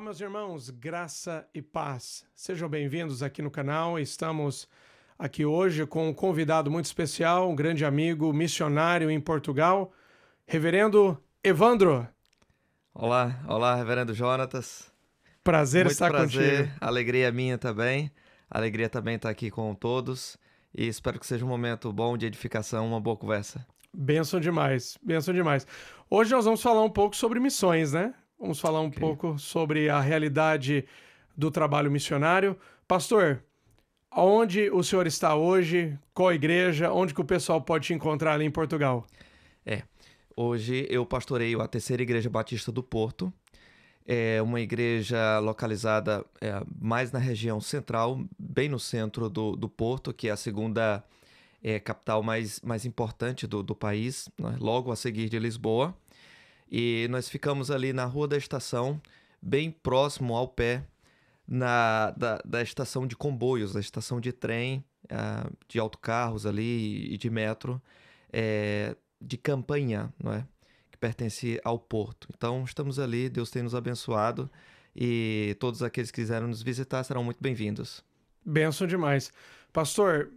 Meus irmãos, graça e paz. Sejam bem-vindos aqui no canal. Estamos aqui hoje com um convidado muito especial, um grande amigo, missionário em Portugal, Reverendo Evandro. Olá, Reverendo Jonatas. Prazer Muito estar prazer, contigo. alegria minha também. Alegria também estar aqui com todos e espero que seja um momento bom de edificação, uma boa conversa. Bênção demais, bênção demais. Hoje nós vamos falar um pouco sobre missões, né? Vamos falar um Ok. pouco sobre a realidade do trabalho missionário. Pastor, aonde o senhor está hoje? Qual igreja? Onde que o pessoal pode te encontrar ali em Portugal? Hoje eu pastoreio a Terceira Igreja Batista do Porto. É uma igreja localizada mais na região central, bem no centro do Porto, que é a segunda capital mais importante do país, né? Logo a seguir de Lisboa. E nós ficamos ali na Rua da Estação, bem próximo ao pé da estação de comboios, da estação de trem, de autocarros ali e de metro, de Campanhã, não é? Que pertence ao Porto. Então estamos ali, Deus tem nos abençoado e todos aqueles que quiserem nos visitar serão muito bem-vindos. Benção demais. Pastor,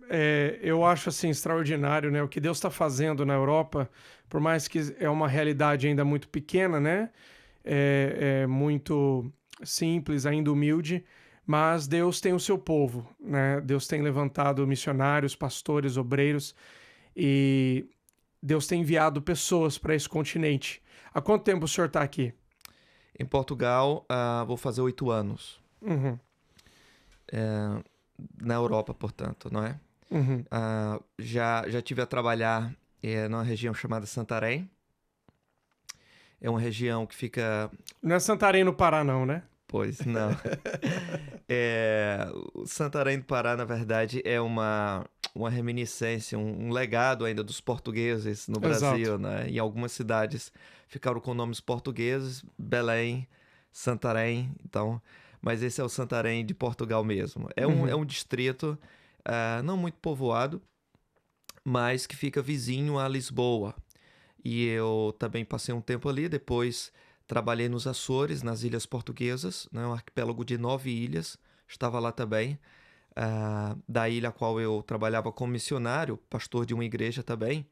eu acho assim extraordinário, né? O que Deus está fazendo na Europa, por mais que é uma realidade ainda muito pequena, né? É muito simples, ainda humilde, mas Deus tem o seu povo, né? Deus tem levantado missionários, pastores, obreiros e Deus tem enviado pessoas para esse continente. Há quanto tempo o senhor está aqui? Em Portugal, vou fazer 8 anos. Uhum, Na Europa, portanto, não é? uhum. Já tive a trabalhar numa região chamada Santarém. É uma região que fica... Não é Santarém no Pará, não, né? Pois, não. O Santarém do Pará, na verdade, é uma reminiscência, um legado ainda dos portugueses no Brasil, Exato. né? Em algumas cidades ficaram com nomes portugueses, Belém, Santarém, então... Mas esse é o Santarém de Portugal mesmo. É Uhum. um distrito não muito povoado, mas que fica vizinho a Lisboa. E eu também passei um tempo ali, depois trabalhei nos Açores, nas Ilhas Portuguesas, né, um arquipélago de 9 ilhas, estava lá também. Da ilha a qual eu trabalhava como missionário, pastor de uma igreja também.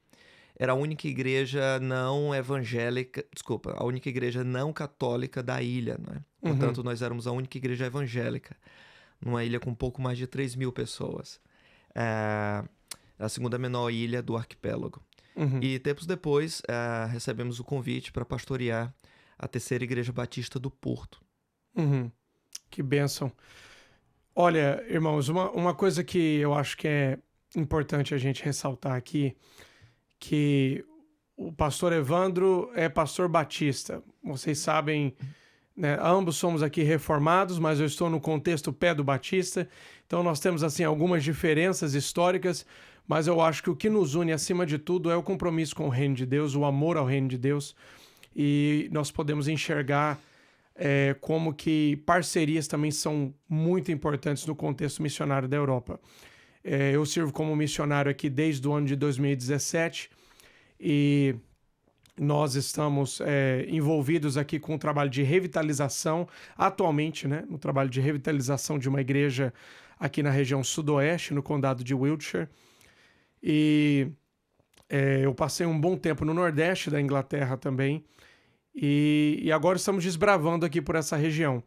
Era a única igreja não evangélica, desculpa, a única igreja não católica da ilha, né? Uhum. Portanto, nós éramos a única igreja evangélica, numa ilha com um pouco mais de 3.000 pessoas. A segunda menor ilha do arquipélago. Uhum. E tempos depois, recebemos o convite para pastorear a Terceira Igreja Batista do Porto. Uhum. Que bênção. Olha, irmãos, uma coisa que eu acho que é importante a gente ressaltar aqui, que o pastor Evandro é pastor batista. Vocês sabem, né, ambos somos aqui reformados, mas eu estou no contexto pé do batista, então nós temos assim algumas diferenças históricas, mas eu acho que o que nos une acima de tudo é o compromisso com o reino de Deus, o amor ao reino de Deus, e nós podemos enxergar como que parcerias também são muito importantes no contexto missionário da Europa. Eu sirvo como missionário aqui desde o ano de 2017 e nós estamos envolvidos aqui com o trabalho de revitalização, atualmente, né, no trabalho de revitalização de uma igreja aqui na região sudoeste, no condado de Wiltshire. E eu passei um bom tempo no nordeste da Inglaterra também, e agora estamos desbravando aqui por essa região.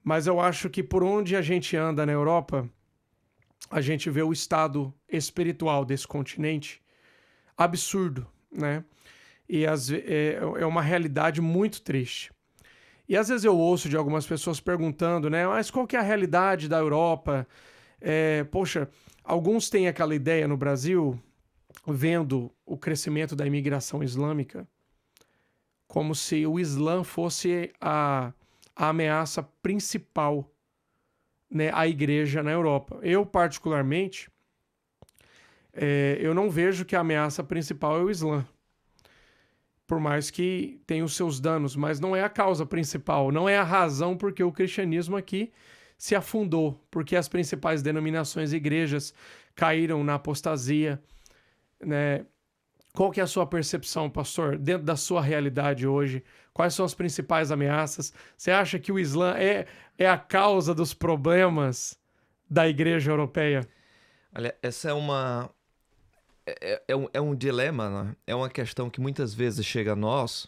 Mas eu acho que por onde a gente anda na Europa, a gente vê o estado espiritual desse continente absurdo, né? E é uma realidade muito triste. E às vezes eu ouço de algumas pessoas perguntando, né? Mas qual que é a realidade da Europa? Poxa, alguns têm aquela ideia no Brasil, vendo o crescimento da imigração islâmica, como se o Islã fosse a ameaça principal, né, à igreja na Europa. Eu, particularmente, eu não vejo que a ameaça principal é o Islã. Por mais que tenha os seus danos, mas não é a causa principal, não é a razão porque o cristianismo aqui se afundou, porque as principais denominações e igrejas caíram na apostasia, né? Qual que é a sua percepção, pastor, dentro da sua realidade hoje? Quais são as principais ameaças? Você acha que o Islã é a causa dos problemas da igreja europeia? Olha, essa é uma. É um dilema, né? É uma questão que muitas vezes chega a nós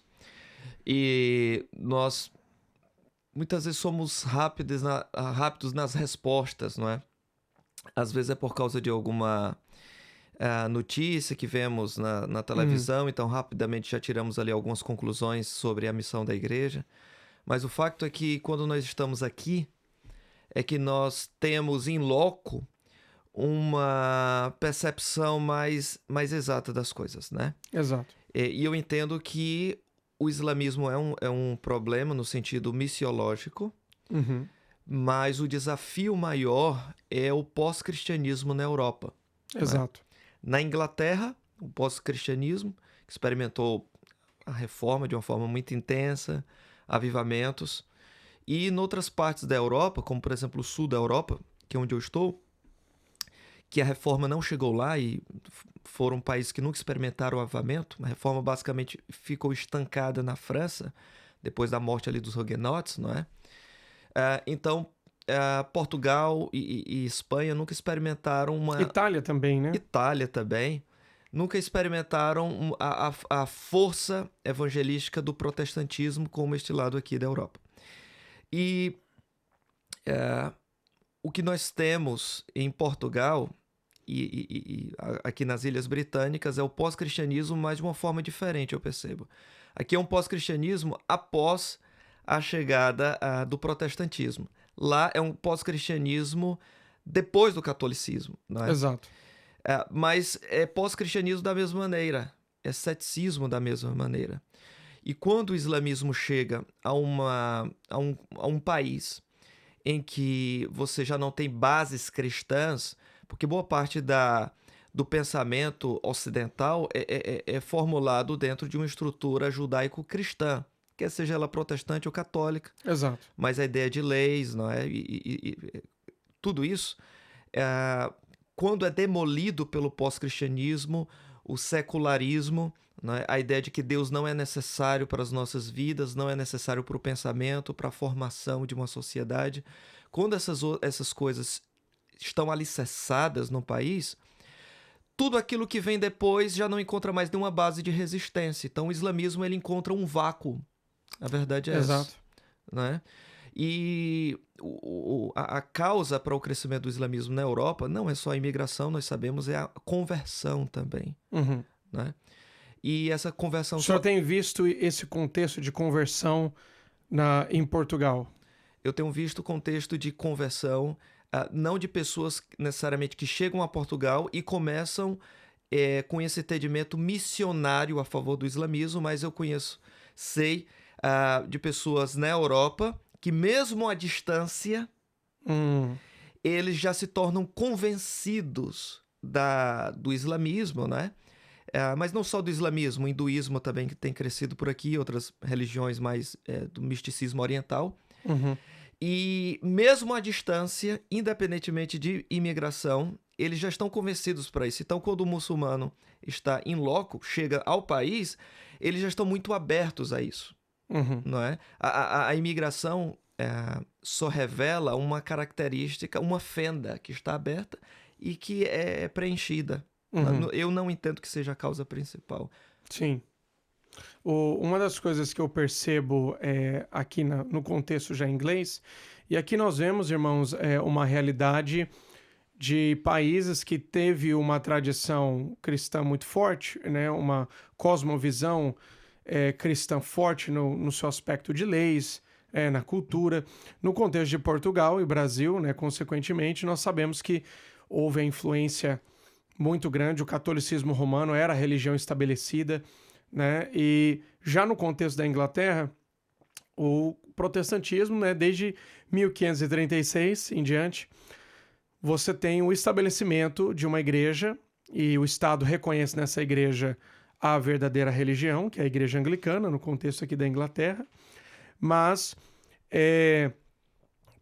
e nós muitas vezes somos rápidos nas respostas, não é? Às vezes é por causa de alguma notícia que vemos na televisão, então rapidamente já tiramos ali algumas conclusões sobre a missão da igreja. Mas o fato é que quando nós estamos aqui, é que nós temos em loco uma percepção mais exata das coisas, né? Exato. E eu entendo que o islamismo é um problema no sentido missiológico, Uhum. mas o desafio maior é o pós-cristianismo na Europa. Exato. Na Inglaterra, o pós-cristianismo, que experimentou a reforma de uma forma muito intensa, avivamentos. E em outras partes da Europa, como por exemplo o sul da Europa, que é onde eu estou, que a reforma não chegou lá e foram países que nunca experimentaram o avivamento. A reforma basicamente ficou estancada na França, depois da morte ali dos huguenotes, não é? Então, Portugal e Espanha nunca experimentaram uma... Itália também, né? Itália também. Nunca experimentaram a força evangelística do protestantismo como este lado aqui da Europa. E o que nós temos em Portugal e aqui nas Ilhas Britânicas é o pós-cristianismo, mas de uma forma diferente, eu percebo. Aqui é um pós-cristianismo após a chegada do protestantismo. Lá é um pós-cristianismo depois do catolicismo, não é? Exato. Mas é pós-cristianismo da mesma maneira, é ceticismo da mesma maneira. E quando o islamismo chega a um país em que você já não tem bases cristãs, porque boa parte do pensamento ocidental é formulado dentro de uma estrutura judaico-cristã, quer seja ela protestante ou católica. Exato. Mas a ideia de leis, não é? Tudo isso, quando é demolido pelo pós-cristianismo, o secularismo, né? A ideia de que Deus não é necessário para as nossas vidas, não é necessário para o pensamento, para a formação de uma sociedade. Quando essas coisas estão alicerçadas no país, tudo aquilo que vem depois já não encontra mais nenhuma base de resistência. Então o islamismo ele encontra um vácuo. A verdade é essa. Exato. Né? E a causa para o crescimento do islamismo na Europa não é só a imigração, nós sabemos, é a conversão também. Uhum. Né? E essa conversão... O senhor tem visto esse contexto de conversão em Portugal? Eu tenho visto o contexto de conversão, não de pessoas necessariamente que chegam a Portugal e começam com esse entendimento missionário a favor do islamismo, mas eu sei de pessoas na Europa que mesmo à distância, eles já se tornam convencidos do islamismo, né? Mas não só do islamismo, o hinduísmo também que tem crescido por aqui, outras religiões mais do misticismo oriental. Uhum. E mesmo à distância, independentemente de imigração, eles já estão convencidos para isso. Então, quando o muçulmano está em loco, chega ao país, eles já estão muito abertos a isso. Uhum. Não é? A imigração só revela uma característica, uma fenda que está aberta e que é preenchida. Uhum. Eu não entendo que seja a causa principal. Sim. Uma das coisas que eu percebo aqui no contexto já inglês, e aqui nós vemos, irmãos, uma realidade de países que teve uma tradição cristã muito forte, né? Uma cosmovisão cristã forte no seu aspecto de leis, na cultura. No contexto de Portugal e Brasil, né, consequentemente, nós sabemos que houve a influência muito grande, o catolicismo romano era a religião estabelecida, né? E já no contexto da Inglaterra, o protestantismo, né, desde 1536 em diante, você tem o estabelecimento de uma igreja e o Estado reconhece nessa igreja a verdadeira religião, que é a igreja anglicana, no contexto aqui da Inglaterra, mas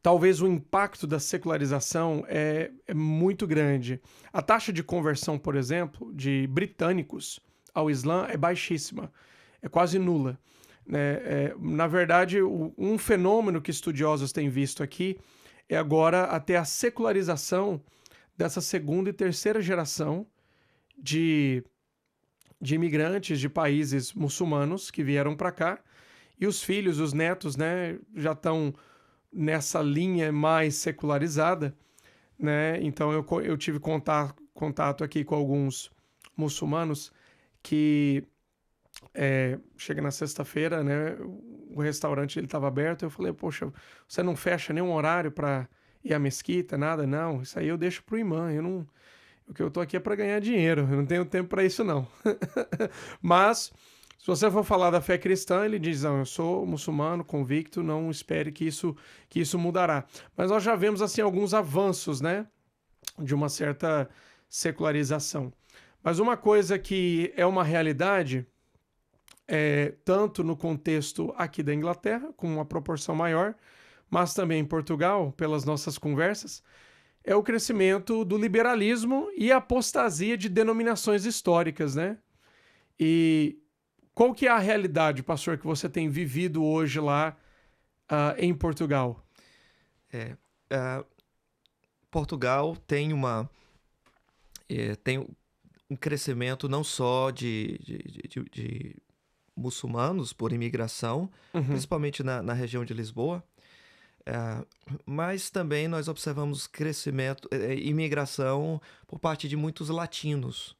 talvez o impacto da secularização é muito grande. A taxa de conversão, por exemplo, de britânicos ao Islã é baixíssima, é quase nula, né? Na verdade, um fenômeno que estudiosos têm visto aqui é agora até a secularização dessa segunda e terceira geração de imigrantes de países muçulmanos que vieram para cá, e os filhos, os netos, né, já estão nessa linha mais secularizada, né? Então eu tive contato aqui com alguns muçulmanos que chega na sexta-feira, né, o restaurante ele estava aberto, eu falei, poxa, você não fecha nenhum horário para ir à mesquita, nada? Não, isso aí eu deixo pro imã, eu não... O que eu tô aqui é para ganhar dinheiro, eu não tenho tempo para isso não. Mas, se você for falar da fé cristã, ele diz, não, eu sou muçulmano, convicto, não espere que isso mudará. Mas nós já vemos, assim, alguns avanços, né, de uma certa secularização. Mas uma coisa que é uma realidade, tanto no contexto aqui da Inglaterra, com uma proporção maior, mas também em Portugal, pelas nossas conversas, é o crescimento do liberalismo e a apostasia de denominações históricas, né? E qual que é a realidade, pastor, que você tem vivido hoje lá em Portugal? Portugal tem tem um crescimento não só de muçulmanos por imigração, principalmente na região de Lisboa, mas também nós observamos crescimento, imigração por parte de muitos latinos,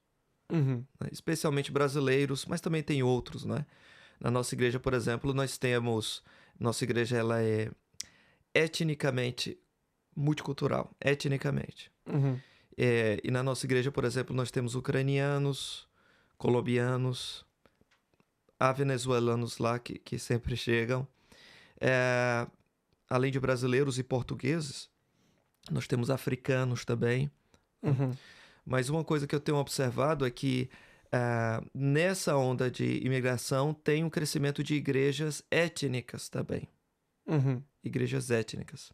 né? Especialmente brasileiros, mas também tem outros, né? Na nossa igreja, por exemplo, nossa igreja ela é etnicamente multicultural, etnicamente. E na nossa igreja, por exemplo, nós temos ucranianos, colombianos, há venezuelanos lá que sempre chegam. Além de brasileiros e portugueses, nós temos africanos também. Mas uma coisa que eu tenho observado é que nessa onda de imigração tem um crescimento de igrejas étnicas também. Igrejas étnicas.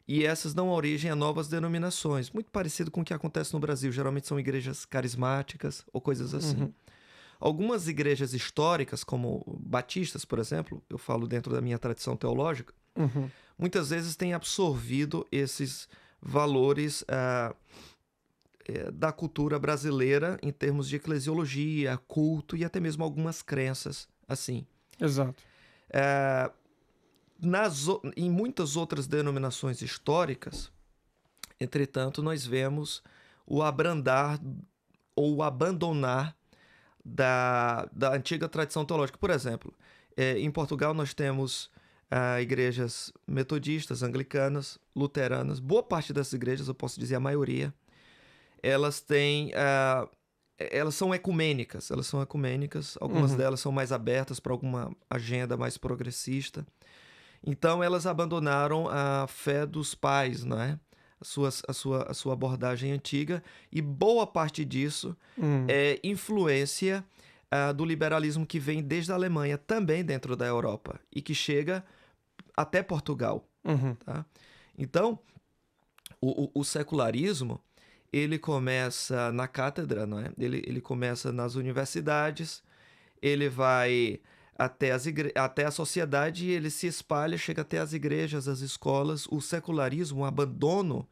E essas dão origem a novas denominações, muito parecido com o que acontece no Brasil. Geralmente são igrejas carismáticas ou coisas assim. Algumas igrejas históricas, como batistas, por exemplo, eu falo dentro da minha tradição teológica, muitas vezes têm absorvido esses valores da cultura brasileira em termos de eclesiologia, culto e até mesmo algumas crenças assim. Exato. Em muitas outras denominações históricas, entretanto, nós vemos o abrandar ou o abandonar da antiga tradição teológica. Por exemplo, em Portugal nós temos igrejas metodistas, anglicanas, luteranas. Boa parte dessas igrejas, eu posso dizer a maioria, elas são ecumênicas. Algumas delas são mais abertas para alguma agenda mais progressista. Então, elas abandonaram a fé dos pais, não é? A sua abordagem antiga, e boa parte disso é influência do liberalismo que vem desde a Alemanha, também dentro da Europa, e que chega até Portugal. Tá? Então, o secularismo, ele começa na cátedra, não é? Ele começa nas universidades, ele vai até a sociedade, ele se espalha, chega até as igrejas, as escolas. O secularismo, o abandono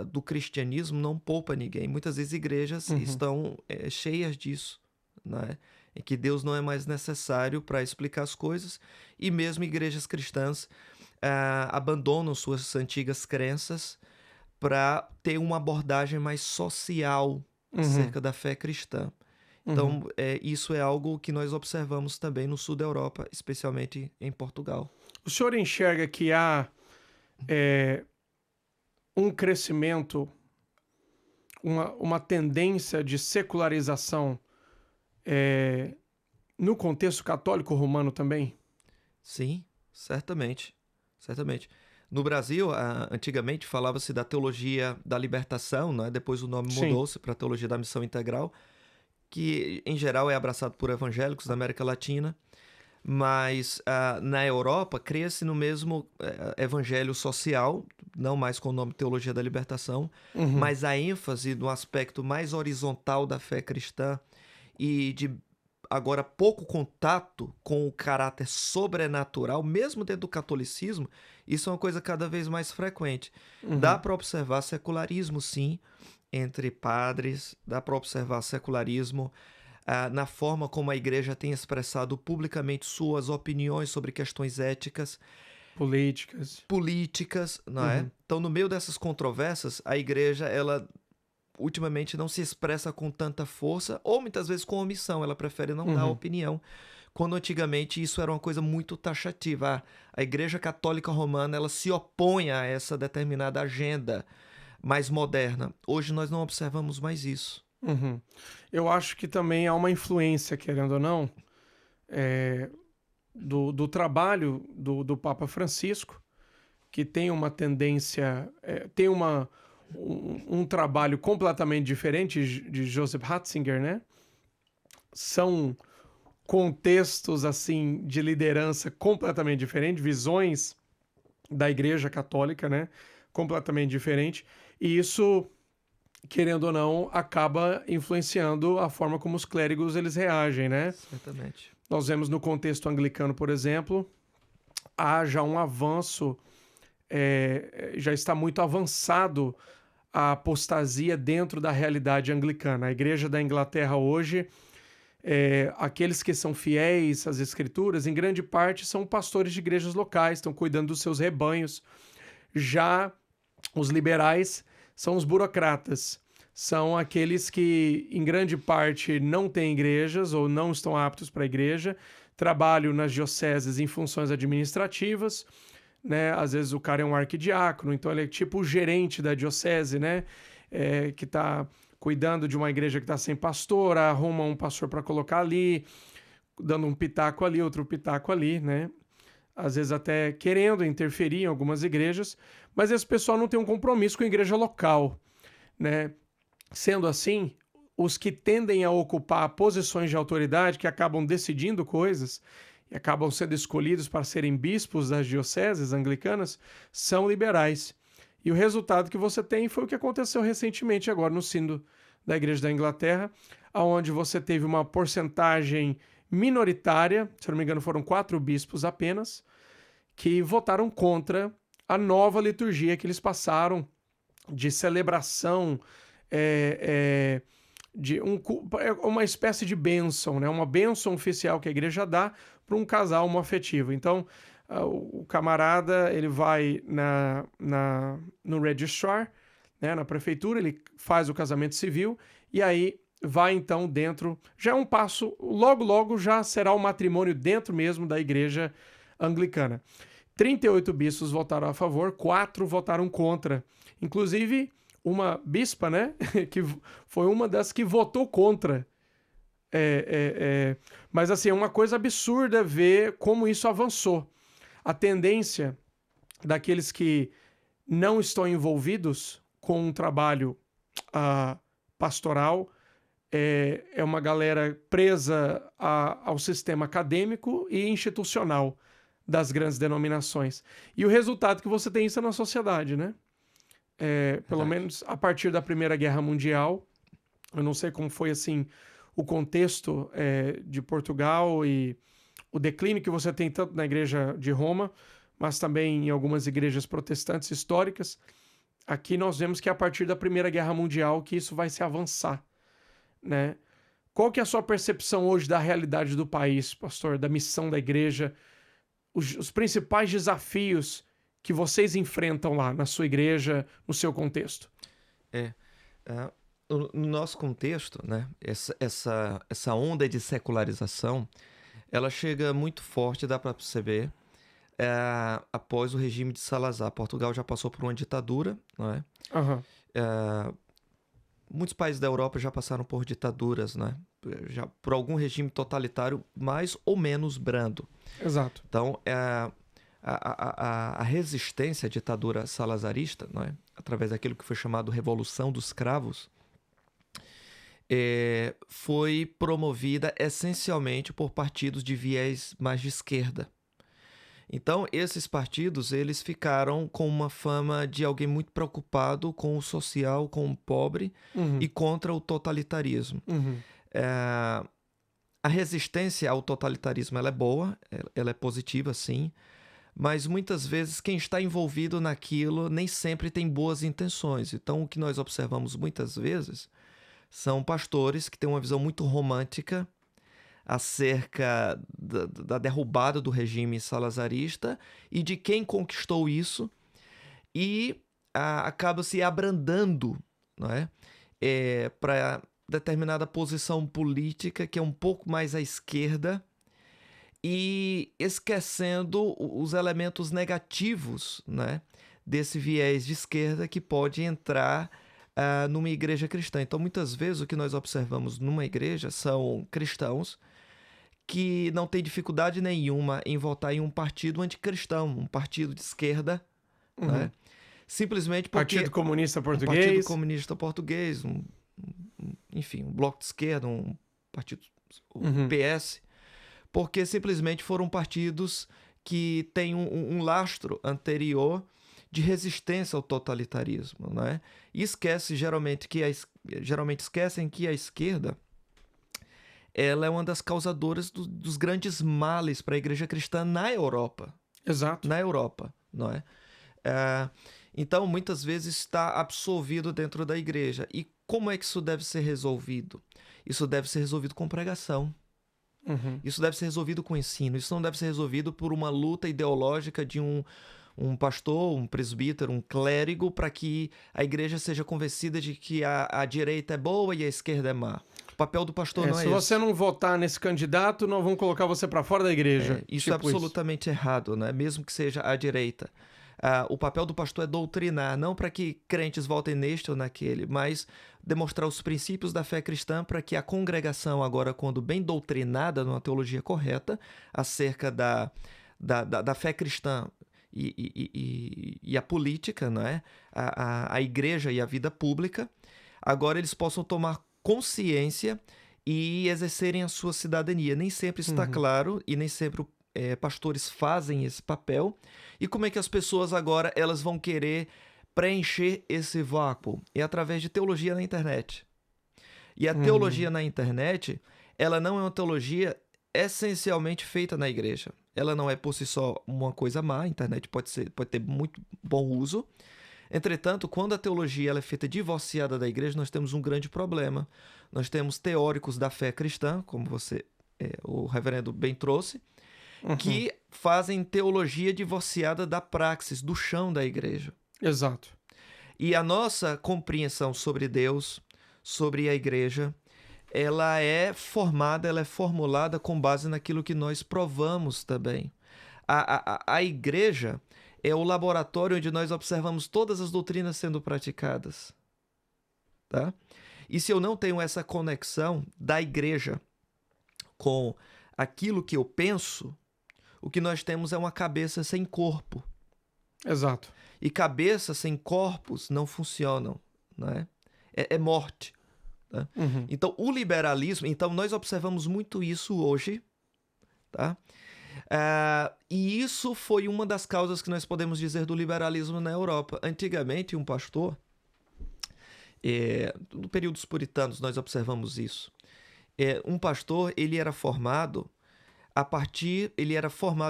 do cristianismo não poupa ninguém. Muitas vezes igrejas estão cheias disso, né? Em que Deus não é mais necessário para explicar as coisas, e mesmo igrejas cristãs abandonam suas antigas crenças para ter uma abordagem mais social acerca da fé cristã. Então, isso é algo que nós observamos também no sul da Europa, especialmente em Portugal. O senhor enxerga que há um crescimento, uma tendência de secularização no contexto católico romano também? Sim, certamente. No Brasil, antigamente falava-se da teologia da libertação, né? Depois o nome mudou-se para a teologia da missão integral, que em geral é abraçado por evangélicos da América Latina, mas na Europa cria-se no mesmo evangelho social, não mais com o nome Teologia da Libertação, mas a ênfase no aspecto mais horizontal da fé cristã e de agora pouco contato com o caráter sobrenatural, mesmo dentro do catolicismo, isso é uma coisa cada vez mais frequente. Dá para observar secularismo, sim, entre padres, dá para observar secularismo na forma como a igreja tem expressado publicamente suas opiniões sobre questões éticas, políticas, não é? Então, no meio dessas controvérsias, a igreja, ela ultimamente não se expressa com tanta força, ou muitas vezes com omissão, ela prefere não dar opinião, quando antigamente isso era uma coisa muito taxativa. A Igreja Católica Romana, ela se opõe a essa determinada agenda mais moderna. Hoje nós não observamos mais isso. Eu acho que também há uma influência, querendo ou não, do trabalho do Papa Francisco, que tem uma tendência, tem um trabalho completamente diferente de Joseph Ratzinger, né? São contextos assim de liderança completamente diferentes, visões da Igreja Católica, né? Completamente diferente. E isso, querendo ou não, acaba influenciando a forma como os clérigos eles reagem, né? Certamente. Nós vemos no contexto anglicano, por exemplo, há já um avanço, já está muito avançado a apostasia dentro da realidade anglicana. A Igreja da Inglaterra hoje, aqueles que são fiéis às Escrituras, em grande parte são pastores de igrejas locais, estão cuidando dos seus rebanhos. Já os liberais são os burocratas, são aqueles que, em grande parte, não têm igrejas ou não estão aptos para a igreja, trabalham nas dioceses em funções administrativas, né? Às vezes o cara é um arquidiácono, então ele é tipo o gerente da diocese, né? Que está cuidando de uma igreja que está sem pastor, arruma um pastor para colocar ali, dando um pitaco ali, outro pitaco ali, né? Às vezes até querendo interferir em algumas igrejas, mas esse pessoal não tem um compromisso com a igreja local, né? Sendo assim, os que tendem a ocupar posições de autoridade, que acabam decidindo coisas e acabam sendo escolhidos para serem bispos das dioceses anglicanas, são liberais. E o resultado que você tem foi o que aconteceu recentemente agora no sínodo da Igreja da Inglaterra, onde você teve uma porcentagem minoritária, se não me engano foram 4 bispos apenas, que votaram contra a nova liturgia que eles passaram de celebração, de uma espécie de bênção, né? Uma bênção oficial que a igreja dá para um casal homoafetivo. Então, o camarada ele vai no registrar, né? Na prefeitura, ele faz o casamento civil e aí vai então dentro, já é um passo, logo já será o matrimônio dentro mesmo da igreja anglicana. 38 bispos votaram a favor, 4 votaram contra. Inclusive, uma bispa, né, que foi uma das que votou contra. Mas, assim, é uma coisa absurda ver como isso avançou. A tendência daqueles que não estão envolvidos com um trabalho pastoral é uma galera presa ao sistema acadêmico e institucional das grandes denominações. E o resultado que você tem isso é na sociedade, né? Pelo menos a partir da Primeira Guerra Mundial, eu não sei como foi assim o contexto de Portugal e o declínio que você tem tanto na Igreja de Roma, mas também em algumas igrejas protestantes históricas. Aqui nós vemos que é a partir da Primeira Guerra Mundial que isso vai se avançar, né? Qual que é a sua percepção hoje da realidade do país, pastor, da missão da igreja, os principais desafios que vocês enfrentam lá na sua igreja, no seu contexto? No nosso contexto, né, essa onda de secularização, ela chega muito forte, dá para perceber, após o regime de Salazar. Portugal já passou por uma ditadura, não é? Muitos países da Europa já passaram por ditaduras, né? Já por algum regime totalitário mais ou menos brando. Exato. Então, a resistência à ditadura salazarista, não é? Através daquilo que foi chamado Revolução dos Cravos, foi promovida essencialmente por partidos de viés mais de esquerda. Então, esses partidos, eles ficaram com uma fama de alguém muito preocupado com o social, com o pobre e contra o totalitarismo. A resistência ao totalitarismo ela é boa, ela é positiva, sim, mas muitas vezes quem está envolvido naquilo nem sempre tem boas intenções. Então, o que nós observamos muitas vezes são pastores que têm uma visão muito romântica acerca da derrubada do regime salazarista e de quem conquistou isso e acaba se abrandando, não é? Para determinada posição política que é um pouco mais à esquerda e esquecendo os elementos negativos, né, desse viés de esquerda que pode entrar numa igreja cristã. Então, muitas vezes, o que nós observamos numa igreja são cristãos que não têm dificuldade nenhuma em votar em um partido anticristão, um partido de esquerda, né? Simplesmente porque... Partido Comunista Português. Um Partido Comunista Português, enfim, um bloco de esquerda, um partido, o PS, porque simplesmente foram partidos que têm um lastro anterior de resistência ao totalitarismo, né? E geralmente esquecem que a esquerda ela é uma das causadoras dos grandes males para a igreja cristã na Europa. Exato. Na Europa, não é? Então, muitas vezes está absorvido dentro da igreja. E como é que isso deve ser resolvido? Isso deve ser resolvido com pregação. Isso deve ser resolvido com ensino. Isso não deve ser resolvido por uma luta ideológica de um pastor, um presbítero, um clérigo, para que a igreja seja convencida de que a direita é boa e a esquerda é má. O papel do pastor não é esse. Se você não votar nesse candidato, não vão colocar você para fora da igreja. Isso é absolutamente errado, né? Mesmo que seja a direita. O papel do pastor é doutrinar, não para que crentes votem neste ou naquele, mas demonstrar os princípios da fé cristã para que a congregação, agora quando bem doutrinada numa teologia correta, acerca da fé cristã e a política, não é? A igreja e a vida pública, agora eles possam tomar consciência e exercerem a sua cidadania. Nem sempre está claro e nem sempre pastores fazem esse papel. E como é que as pessoas agora elas vão querer preencher esse vácuo? É através de teologia na internet. E a teologia na internet, ela não é uma teologia essencialmente feita na igreja. Ela não é por si só uma coisa má. A internet pode ter muito bom uso. Entretanto, quando a teologia ela é feita divorciada da igreja, nós temos um grande problema. Nós temos teóricos da fé cristã, como o reverendo bem trouxe, que fazem teologia divorciada da praxis, do chão da igreja. Exato. E a nossa compreensão sobre Deus, sobre a igreja, ela é formulada com base naquilo que nós provamos também. A igreja é o laboratório onde nós observamos todas as doutrinas sendo praticadas. Tá? E se eu não tenho essa conexão da igreja com aquilo que eu penso, o que nós temos é uma cabeça sem corpo. Exato. E cabeça sem corpos não funcionam, né? É morte. Né? Então, o liberalismo... Então, nós observamos muito isso hoje, tá? E isso foi uma das causas que nós podemos dizer do liberalismo na Europa. Antigamente, um pastor... no período dos puritanos, nós observamos isso. Um pastor, ele era formado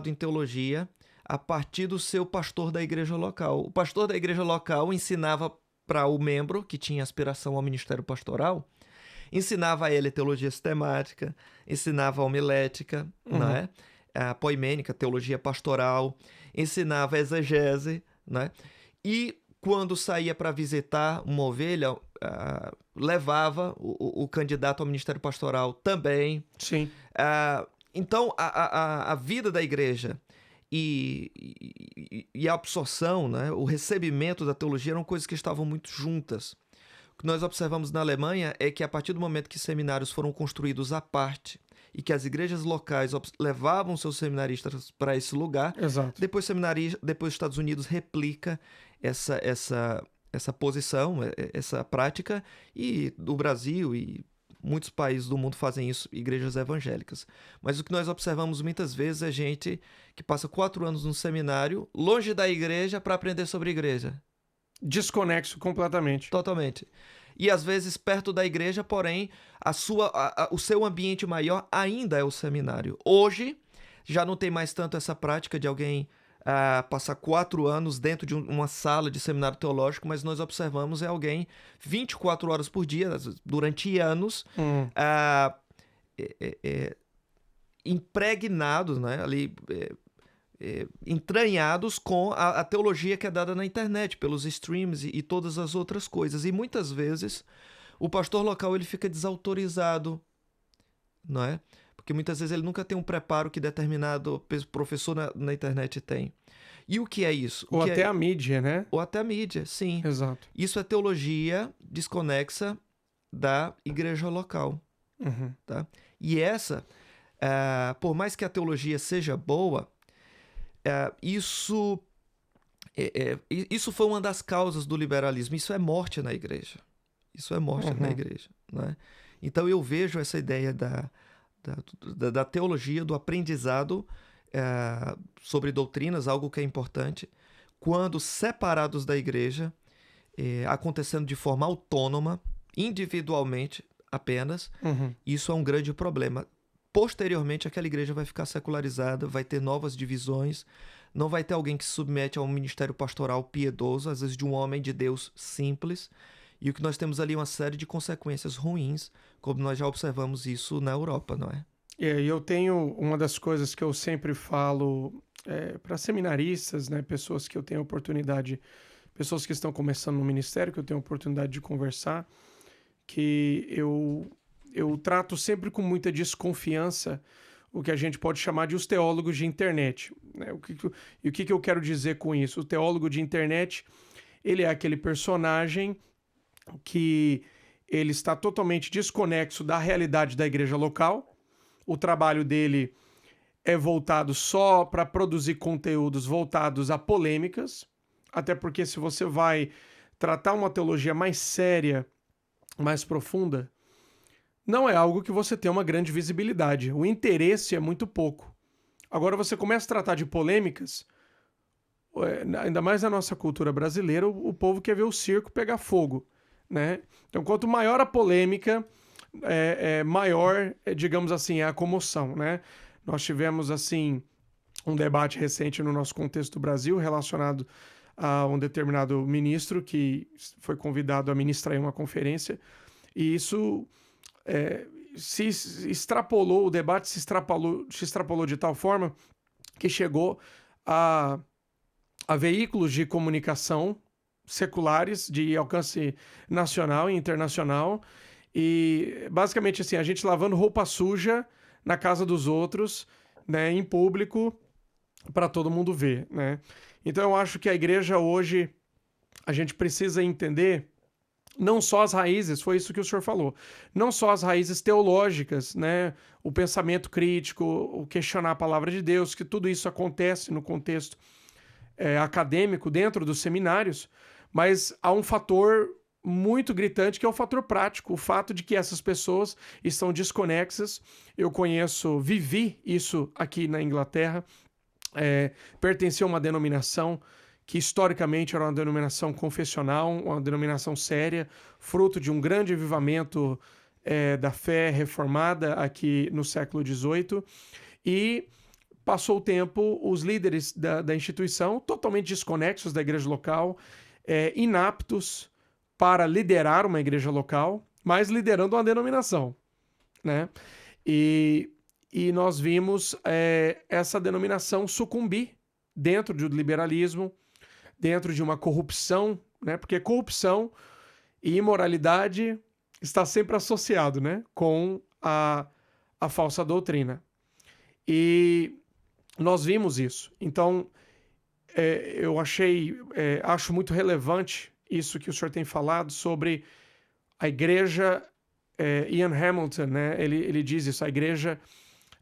em teologia a partir do seu pastor da igreja local. O pastor da igreja local ensinava para o membro que tinha aspiração ao ministério pastoral, ensinava a ele teologia sistemática, ensinava a homilética, né? A poimênica, teologia pastoral, ensinava a exegese, né? E quando saía para visitar uma ovelha, levava o candidato ao ministério pastoral também. Sim. Então, a vida da igreja e a absorção, né, o recebimento da teologia eram coisas que estavam muito juntas. O que nós observamos na Alemanha é que a partir do momento que seminários foram construídos à parte e que as igrejas locais levavam seus seminaristas para esse lugar, Exato. depois os Estados Unidos replica essa posição, essa prática, e o Brasil e muitos países do mundo fazem isso, igrejas evangélicas. Mas o que nós observamos muitas vezes é gente que passa 4 anos num seminário, longe da igreja, para aprender sobre igreja. Desconexo completamente. Totalmente. E às vezes perto da igreja, porém, o seu ambiente maior ainda é o seminário. Hoje, já não tem mais tanto essa prática de alguém passar 4 anos dentro de uma sala de seminário teológico, mas nós observamos alguém 24 horas por dia, durante anos, impregnados, né, ali, entranhados com a teologia que é dada na internet, pelos streams e todas as outras coisas. E muitas vezes o pastor local ele fica desautorizado, não é? Porque muitas vezes ele nunca tem um preparo que determinado professor na internet tem. E o que é isso? Ou até a mídia, né? Ou até a mídia, sim. Exato. Isso é teologia desconexa da igreja local. Tá? E essa, por mais que a teologia seja boa, isso foi uma das causas do liberalismo. Isso é morte na igreja. Isso é morte na igreja. Né? Então eu vejo essa ideia da teologia, do aprendizado sobre doutrinas, algo que é importante, quando separados da igreja, acontecendo de forma autônoma, individualmente apenas, isso é um grande problema. Posteriormente, aquela igreja vai ficar secularizada, vai ter novas divisões, não vai ter alguém que se submete a um ministério pastoral piedoso, às vezes de um homem de Deus simples, e o que nós temos ali é uma série de consequências ruins, como nós já observamos isso na Europa, não é? E eu tenho uma das coisas que eu sempre falo para seminaristas, né, pessoas que eu tenho oportunidade, pessoas que estão começando no ministério, que eu tenho oportunidade de conversar, que eu trato sempre com muita desconfiança o que a gente pode chamar de os teólogos de internet. Né? E o que eu quero dizer com isso? O teólogo de internet, ele é aquele personagem que ele está totalmente desconexo da realidade da igreja local. O trabalho dele é voltado só para produzir conteúdos voltados a polêmicas, até porque se você vai tratar uma teologia mais séria, mais profunda, não é algo que você tem uma grande visibilidade. O interesse é muito pouco. Agora você começa a tratar de polêmicas, ainda mais na nossa cultura brasileira, o povo quer ver o circo pegar fogo, né? Então, quanto maior a polêmica, maior, digamos assim, é a comoção, né? Nós tivemos, assim, um debate recente no nosso contexto do Brasil relacionado a um determinado ministro que foi convidado a ministrar em uma conferência, e isso se extrapolou, o debate se extrapolou de tal forma que chegou a veículos de comunicação seculares de alcance nacional e internacional, e basicamente assim, a gente lavando roupa suja na casa dos outros, né, em público, para todo mundo ver, né? Então eu acho que a igreja hoje, a gente precisa entender não só as raízes, foi isso que o senhor falou, não só as raízes teológicas, né, o pensamento crítico, o questionar a palavra de Deus, que tudo isso acontece no contexto acadêmico dentro dos seminários, mas há um fator muito gritante que é o fator prático, o fato de que essas pessoas estão desconexas. Eu vivi isso aqui na Inglaterra, pertencia a uma denominação que historicamente era uma denominação confessional, uma denominação séria, fruto de um grande avivamento da fé reformada aqui no século XVIII, e passou o tempo, os líderes da instituição, totalmente desconexos da igreja local, inaptos para liderar uma igreja local, mas liderando uma denominação, né? E nós vimos essa denominação sucumbir dentro do liberalismo, dentro de uma corrupção, né? Porque corrupção e imoralidade está sempre associado, né, com a falsa doutrina. E nós vimos isso. Então, eu acho muito relevante isso que o senhor tem falado sobre a igreja. Ian Hamilton, né, ele diz isso,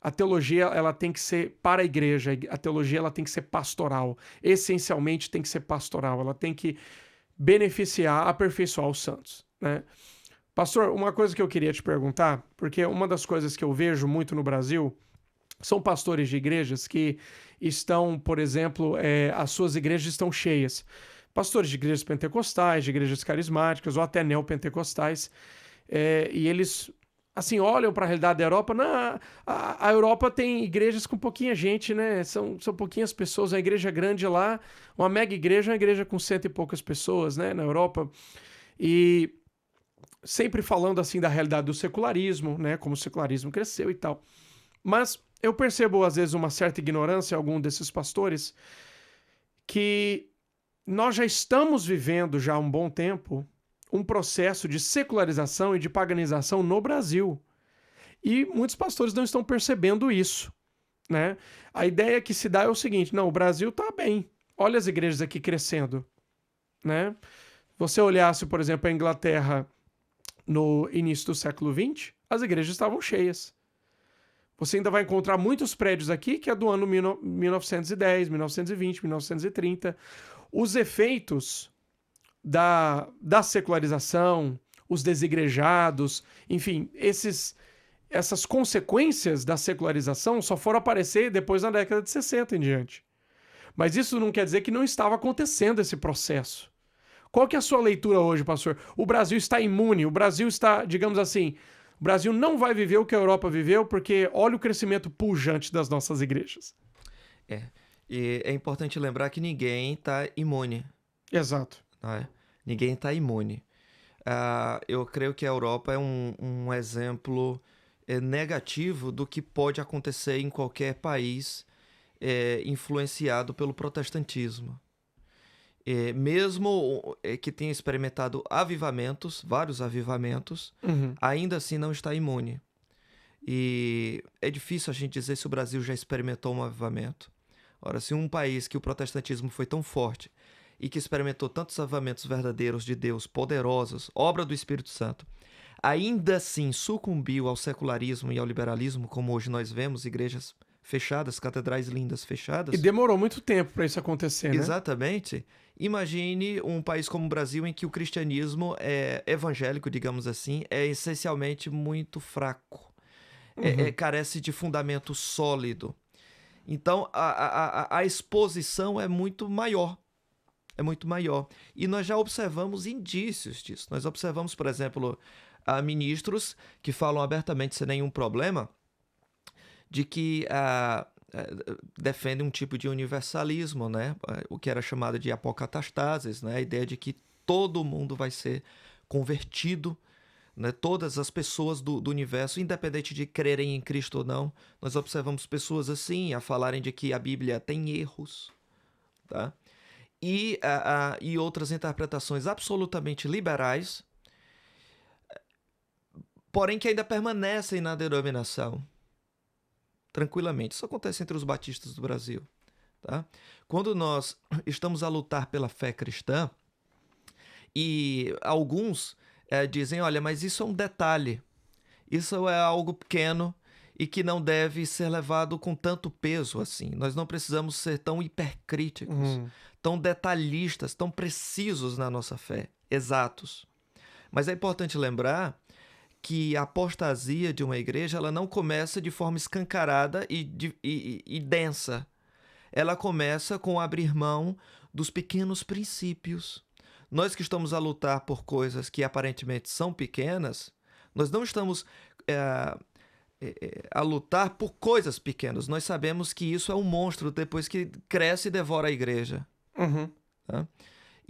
a teologia ela tem que ser para a igreja, a teologia ela tem que ser pastoral, essencialmente tem que ser pastoral, ela tem que beneficiar, aperfeiçoar os santos, né? Pastor, uma coisa que eu queria te perguntar, porque uma das coisas que eu vejo muito no Brasil são pastores de igrejas que estão, por exemplo, as suas igrejas estão cheias. pastores de igrejas pentecostais, de igrejas carismáticas ou até neopentecostais, e eles assim olham para a realidade da Europa. A Europa tem igrejas com pouquinha gente, né? São pouquinhas pessoas. A igreja grande lá, uma mega igreja, é uma igreja com 100 e poucas pessoas, né? Na Europa. E sempre falando assim da realidade do secularismo, né? Como o secularismo cresceu e tal. Mas eu percebo às vezes uma certa ignorância em algum desses pastores, que nós já estamos vivendo já há um bom tempo um processo de secularização e de paganização no Brasil. E muitos pastores não estão percebendo isso, né? A ideia que se dá é o seguinte: não, o Brasil está bem. Olha as igrejas aqui crescendo, né? Você olhasse, por exemplo, a Inglaterra no início do século XX, as igrejas estavam cheias. Você ainda vai encontrar muitos prédios aqui que é do ano 1910, 1920, 1930. Os efeitos da secularização, os desigrejados, enfim, essas consequências da secularização só foram aparecer depois da década de 60 em diante. Mas isso não quer dizer que não estava acontecendo esse processo. Qual que é a sua leitura hoje, pastor? O Brasil está imune, o Brasil está, digamos assim, o Brasil não vai viver o que a Europa viveu, porque olha o crescimento pujante das nossas igrejas. E é importante lembrar que ninguém está imune. Exato. Não é? Ninguém está imune. Eu creio que a Europa é um exemplo negativo do que pode acontecer em qualquer país influenciado pelo protestantismo. Mesmo que tenha experimentado avivamentos, vários avivamentos, ainda assim não está imune. E é difícil a gente dizer se o Brasil já experimentou um avivamento. Ora, se um país que o protestantismo foi tão forte e que experimentou tantos avivamentos verdadeiros de Deus, poderosos, obra do Espírito Santo, ainda assim sucumbiu ao secularismo e ao liberalismo, como hoje nós vemos, igrejas fechadas, catedrais lindas fechadas. E demorou muito tempo para isso acontecer, né? Exatamente. Imagine um país como o Brasil, em que o cristianismo evangélico, digamos assim, é essencialmente muito fraco. Carece de fundamento sólido. Então, a exposição é muito maior. É muito maior. E nós já observamos indícios disso. Nós observamos, por exemplo, ministros que falam abertamente, sem nenhum problema, de que defendem um tipo de universalismo, né? O que era chamado de apocatastases, né? A ideia de que todo mundo vai ser convertido, né? Todas as pessoas do universo, independente de crerem em Cristo ou não. Nós observamos pessoas assim a falarem de que a Bíblia tem erros, tá? E outras interpretações absolutamente liberais, porém que ainda permanecem na denominação. Tranquilamente. Isso acontece entre os batistas do Brasil. Tá? Quando nós estamos a lutar pela fé cristã, e alguns dizem, olha, mas isso é um detalhe, isso é algo pequeno e que não deve ser levado com tanto peso assim. Nós não precisamos ser tão hipercríticos, tão detalhistas, tão precisos na nossa fé, exatos. Mas é importante lembrar que a apostasia de uma igreja ela não começa de forma escancarada e densa. Ela começa com abrir mão dos pequenos princípios. Nós que estamos a lutar por coisas que aparentemente são pequenas, nós não estamos a lutar por coisas pequenas. Nós sabemos que isso é um monstro depois que cresce e devora a igreja. Tá?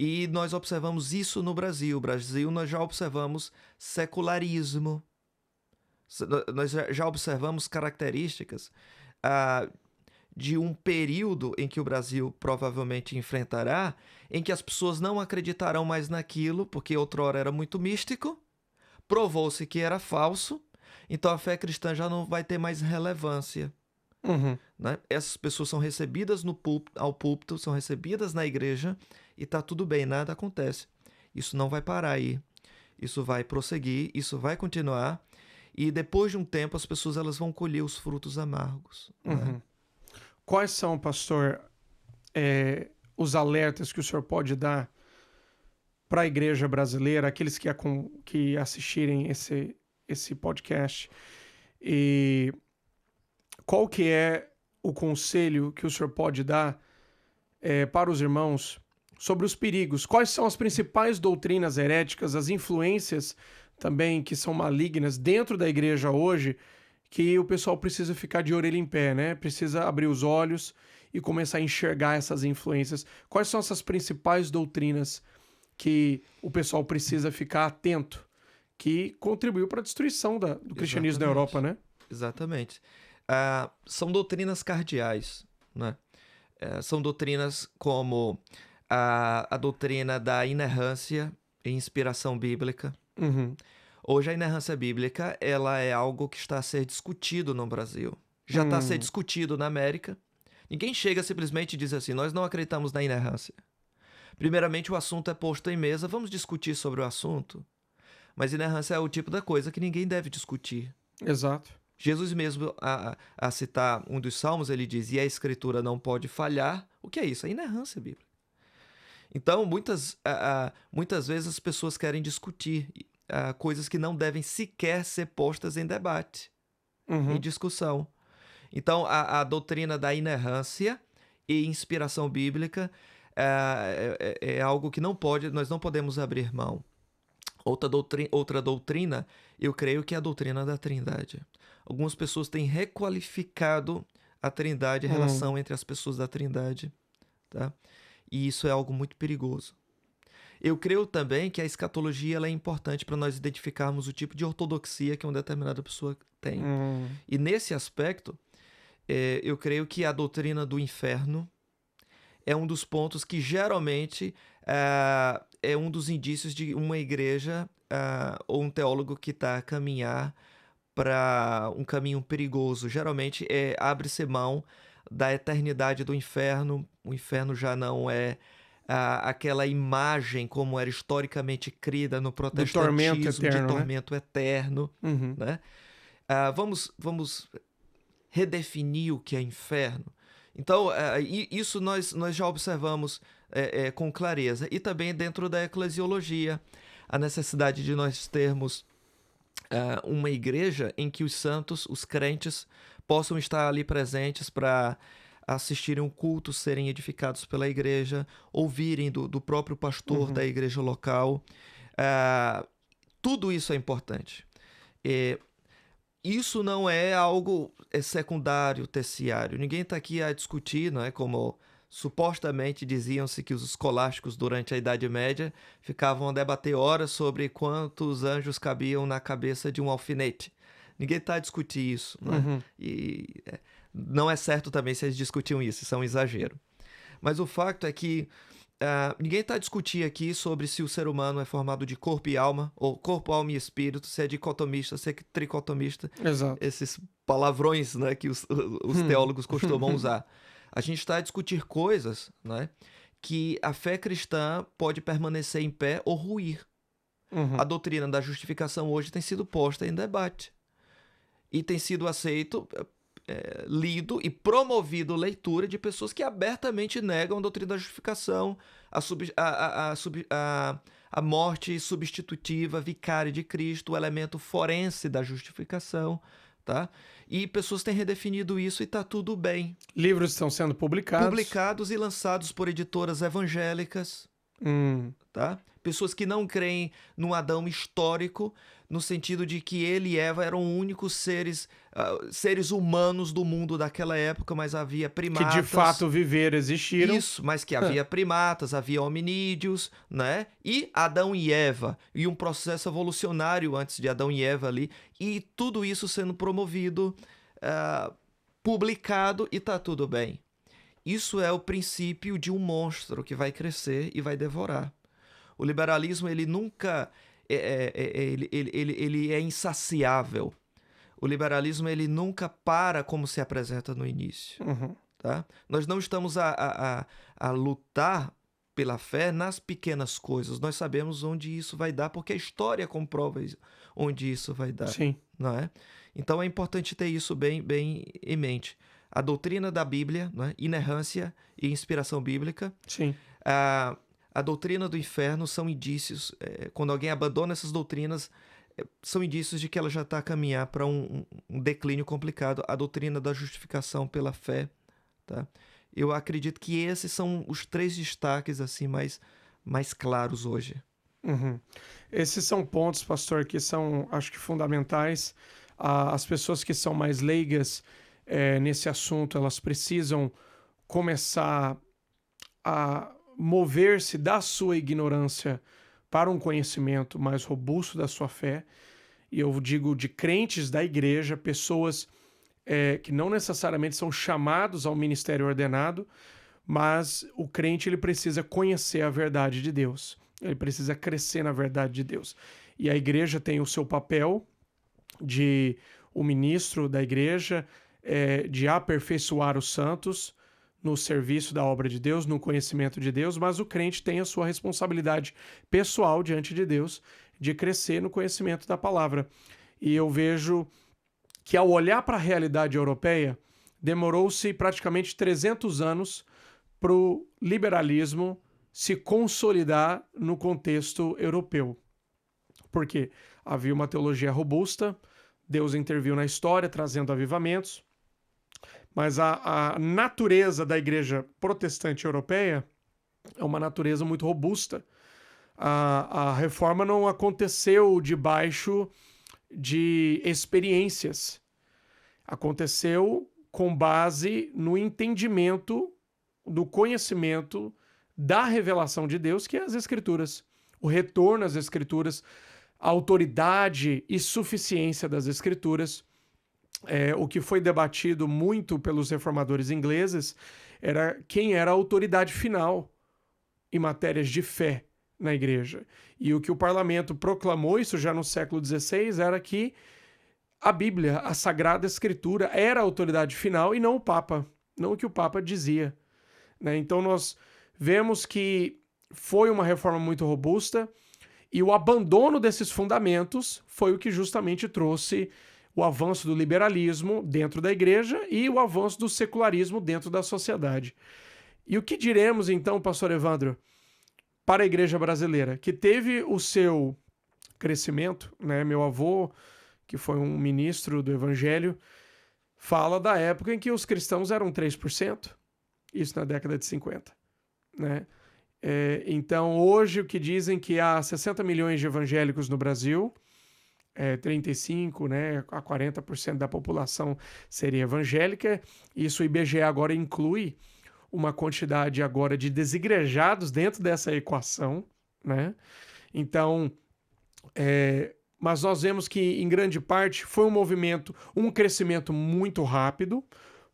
E nós observamos isso no Brasil. No Brasil, nós já observamos secularismo. Nós já observamos características de um período em que o Brasil provavelmente enfrentará, em que as pessoas não acreditarão mais naquilo, porque outrora era muito místico, provou-se que era falso, então a fé cristã já não vai ter mais relevância. Né? Essas pessoas são recebidas ao púlpito, são recebidas na igreja, e tá tudo bem, nada acontece. Isso não vai parar aí. Isso vai prosseguir, isso vai continuar. E depois de um tempo, as pessoas elas vão colher os frutos amargos. Né? Quais são, pastor, os alertas que o senhor pode dar para a igreja brasileira, aqueles que assistirem esse podcast? E qual que é o conselho que o senhor pode dar para os irmãos sobre os perigos. Quais são as principais doutrinas heréticas, as influências também que são malignas dentro da igreja hoje, que o pessoal precisa ficar de orelha em pé, né? Precisa abrir os olhos e começar a enxergar essas influências. Quais são essas principais doutrinas que o pessoal precisa ficar atento, que contribuiu para a destruição do cristianismo na Europa, né? Exatamente. São doutrinas cardeais, né? São doutrinas como a doutrina da inerrância e inspiração bíblica. Uhum. Hoje a inerrância bíblica ela é algo que está a ser discutido no Brasil. Já está a ser discutido na América. Ninguém chega simplesmente e diz assim, nós não acreditamos na inerrância. Primeiramente o assunto é posto em mesa, vamos discutir sobre o assunto. Mas inerrância é o tipo da coisa que ninguém deve discutir. Exato. Jesus mesmo, a citar um dos salmos, ele diz, e a escritura não pode falhar. O que é isso? É inerrância bíblica. Então, muitas vezes as pessoas querem discutir coisas que não devem sequer ser postas em debate, em discussão. Então, a doutrina da inerrância e inspiração bíblica é algo que nós não podemos abrir mão. Outra doutrina, eu creio que é a doutrina da Trindade. Algumas pessoas têm requalificado a Trindade, a relação entre as pessoas da Trindade, tá? E isso é algo muito perigoso. Eu creio também que a escatologia ela é importante para nós identificarmos o tipo de ortodoxia que uma determinada pessoa tem. E nesse aspecto, eu creio que a doutrina do inferno é um dos pontos que geralmente é um dos indícios de uma igreja ou um teólogo que está a caminhar para um caminho perigoso. Geralmente abre-se mão da eternidade do inferno. O inferno já não é aquela imagem como era historicamente crida no protestantismo de tormento eterno. Né? Vamos redefinir o que é inferno. Então, isso nós já observamos com clareza. E também dentro da eclesiologia, a necessidade de nós termos uma igreja em que os santos, os crentes, possam estar ali presentes para assistirem um culto, serem edificados pela igreja, ouvirem do próprio pastor da igreja local. Tudo isso é importante. Isso não é algo secundário, terciário. Ninguém está aqui a discutir, não é? Como supostamente diziam-se que os escolásticos durante a Idade Média ficavam a debater horas sobre quantos anjos cabiam na cabeça de um alfinete. Ninguém está a discutir isso, não é? E não é certo também se eles discutiam isso é um exagero. Mas o fato é que ninguém está a discutir aqui sobre se o ser humano é formado de corpo e alma, ou corpo, alma e espírito, se é dicotomista, se é tricotomista. Exato. Esses palavrões, né, que os teólogos costumam usar. A gente está a discutir coisas, né, que a fé cristã pode permanecer em pé ou ruir. A doutrina da justificação hoje tem sido posta em debate. E tem sido aceito, lido e promovido leitura de pessoas que abertamente negam a doutrina da justificação, a morte substitutiva, vicária de Cristo, o elemento forense da justificação, tá? E pessoas têm redefinido isso e está tudo bem. Livros estão sendo publicados. Publicados e lançados por editoras evangélicas, tá? Pessoas que não creem num Adão histórico, no sentido de que ele e Eva eram únicos seres humanos do mundo daquela época, mas havia primatas. Que de fato viveram, existiram. Isso, mas que havia primatas, havia hominídeos, né? E Adão e Eva, e um processo evolucionário antes de Adão e Eva ali, e tudo isso sendo promovido, publicado, e tá tudo bem. Isso é o princípio de um monstro que vai crescer e vai devorar. O liberalismo, ele nunca... ele é insaciável. O liberalismo ele nunca para como se apresenta no início. Tá? Nós não estamos a lutar pela fé nas pequenas coisas. Nós sabemos onde isso vai dar, porque a história comprova onde isso vai dar. Sim. Não é? Então é importante ter isso bem em mente. A doutrina da Bíblia, não é? Inerrância e inspiração bíblica. Sim. A doutrina do inferno são indícios, quando alguém abandona essas doutrinas, são indícios de que ela já está a caminhar para um declínio complicado. A doutrina da justificação pela fé, tá? Eu acredito que esses são os 3 destaques assim mais claros hoje. Uhum. Esses são pontos, pastor, que são, acho que, fundamentais. As pessoas que são mais leigas nesse assunto, elas precisam começar a mover-se da sua ignorância para um conhecimento mais robusto da sua fé. E eu digo de crentes da igreja, pessoas que não necessariamente são chamados ao ministério ordenado, mas o crente ele precisa conhecer a verdade de Deus. Ele precisa crescer na verdade de Deus. E a igreja tem o seu papel de o ministro da igreja de aperfeiçoar os santos no serviço da obra de Deus, no conhecimento de Deus, mas o crente tem a sua responsabilidade pessoal diante de Deus de crescer no conhecimento da palavra. E eu vejo que ao olhar para a realidade europeia, demorou-se praticamente 300 anos para o liberalismo se consolidar no contexto europeu. Por quê? Havia uma teologia robusta, Deus interviu na história, trazendo avivamentos, mas a natureza da igreja protestante europeia é uma natureza muito robusta. A reforma não aconteceu debaixo de experiências. Aconteceu com base no entendimento do conhecimento da revelação de Deus, que é as Escrituras. O retorno às Escrituras, a autoridade e suficiência das Escrituras. O que foi debatido muito pelos reformadores ingleses era quem era a autoridade final em matérias de fé na igreja. E o que o parlamento proclamou, isso já no século XVI, era que a Bíblia, a Sagrada Escritura, era a autoridade final e não o Papa, não o que o Papa dizia. Então nós vemos que foi uma reforma muito robusta e o abandono desses fundamentos foi o que justamente trouxe o avanço do liberalismo dentro da igreja e o avanço do secularismo dentro da sociedade. E o que diremos então, pastor Evandro, para a igreja brasileira, que teve o seu crescimento, né? Meu avô, que foi um ministro do evangelho, fala da época em que os cristãos eram 3%, isso na década de 50, né? Então, hoje, o que dizem que há 60 milhões de evangélicos no Brasil, 35%, né, a 40% da população seria evangélica. Isso o IBGE agora inclui uma quantidade agora de desigrejados dentro dessa equação, né? Então, mas nós vemos que, em grande parte, foi um movimento, um crescimento muito rápido.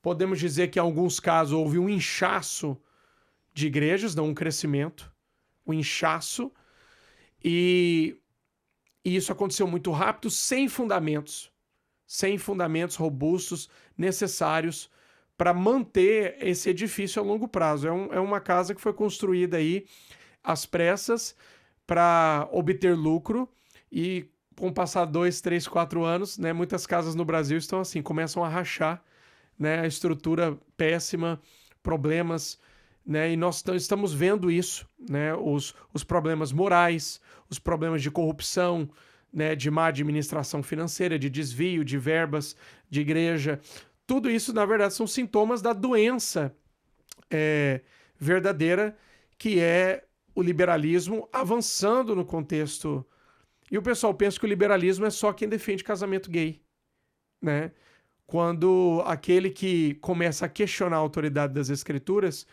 Podemos dizer que, em alguns casos, houve um inchaço de igrejas, não um crescimento, um inchaço. E isso aconteceu muito rápido, sem fundamentos robustos necessários para manter esse edifício a longo prazo. É uma casa que foi construída aí às pressas para obter lucro e com o passar 2, 3, 4 anos, né, muitas casas no Brasil estão assim, começam a rachar, né, a estrutura péssima, problemas, né, e nós estamos vendo isso, né, os problemas morais, os problemas de corrupção, né, de má administração financeira, de desvio de verbas de igreja. Tudo isso, na verdade, são sintomas da doença verdadeira, que é o liberalismo avançando no contexto. E o pessoal pensa que o liberalismo é só quem defende casamento gay, né? Quando aquele que começa a questionar a autoridade das escrituras,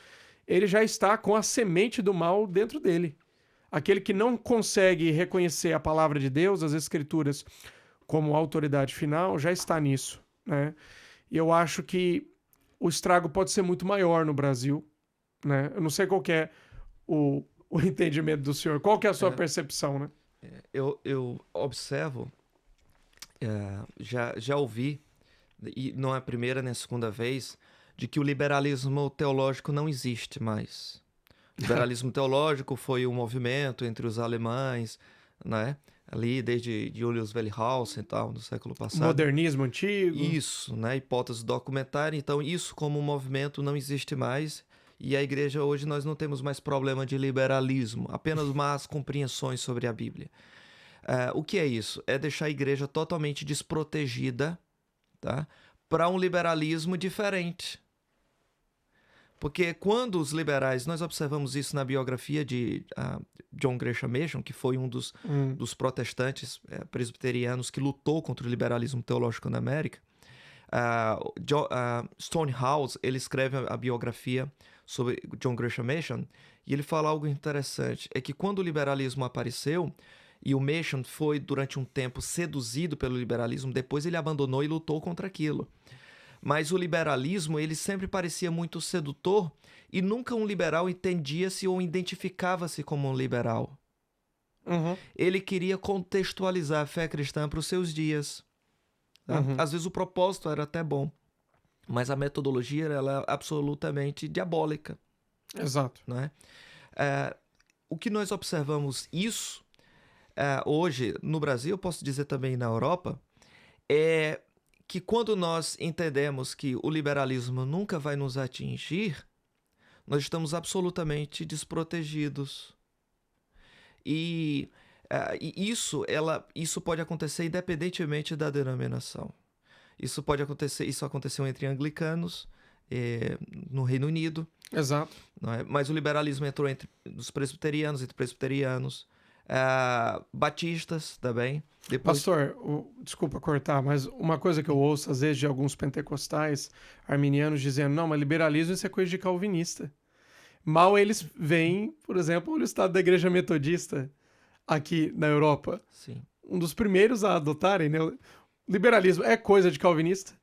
ele já está com a semente do mal dentro dele. Aquele que não consegue reconhecer a palavra de Deus, as escrituras, como autoridade final, já está nisso, né? E eu acho que o estrago pode ser muito maior no Brasil, né? Eu não sei qual que é o entendimento do senhor. Qual que é a sua percepção, né? Eu observo, já ouvi, e não é a primeira nem a segunda vez, de que o liberalismo teológico não existe mais. O liberalismo teológico foi um movimento entre os alemães, né? Ali desde Julius Wellhausen e tal, no século passado. Modernismo antigo. Isso, né? Hipótese documentária. Então, isso como um movimento não existe mais. E a igreja hoje nós não temos mais problema de liberalismo, apenas más compreensões sobre a Bíblia. O que é isso? É deixar a igreja totalmente desprotegida, tá? Para um liberalismo diferente. Porque quando os liberais, nós observamos isso na biografia de John Gresham Machen, que foi um dos protestantes presbiterianos que lutou contra o liberalismo teológico na América. Stonehouse, ele escreve a biografia sobre John Gresham Machen, e ele fala algo interessante, é que quando o liberalismo apareceu, e o Machen foi durante um tempo seduzido pelo liberalismo, depois ele abandonou e lutou contra aquilo. Mas o liberalismo, ele sempre parecia muito sedutor, e nunca um liberal entendia-se ou identificava-se como um liberal. Ele queria contextualizar a fé cristã para os seus dias. Tá? Às vezes o propósito era até bom, mas a metodologia ela é absolutamente diabólica. Exato. Não é? O que nós observamos isso hoje no Brasil, eu posso dizer também na Europa, é que quando nós entendemos que o liberalismo nunca vai nos atingir, nós estamos absolutamente desprotegidos. E isso pode acontecer independentemente da denominação. Isso aconteceu entre anglicanos no Reino Unido. Exato. Não é? Mas o liberalismo entrou entre os presbiterianos, batistas também. Depois... Pastor, desculpa cortar, mas uma coisa que eu ouço às vezes de alguns pentecostais arminianos dizendo, não, mas liberalismo isso é coisa de calvinista. Mal eles veem, por exemplo, o estado da igreja metodista aqui na Europa. Sim. Um dos primeiros a adotarem, né? Liberalismo é coisa de calvinista?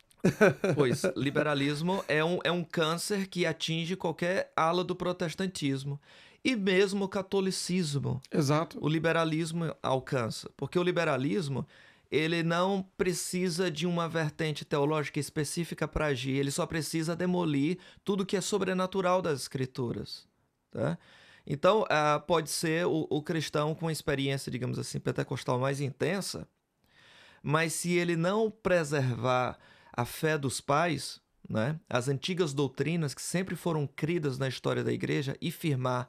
Pois, liberalismo é um câncer que atinge qualquer ala do protestantismo. E mesmo o catolicismo. Exato. O liberalismo alcança. Porque o liberalismo, ele não precisa de uma vertente teológica específica para agir. Ele só precisa demolir tudo que é sobrenatural das escrituras. Tá? Então, pode ser o cristão com uma experiência, digamos assim, pentecostal mais intensa, mas se ele não preservar a fé dos pais, né, as antigas doutrinas que sempre foram cridas na história da igreja e firmar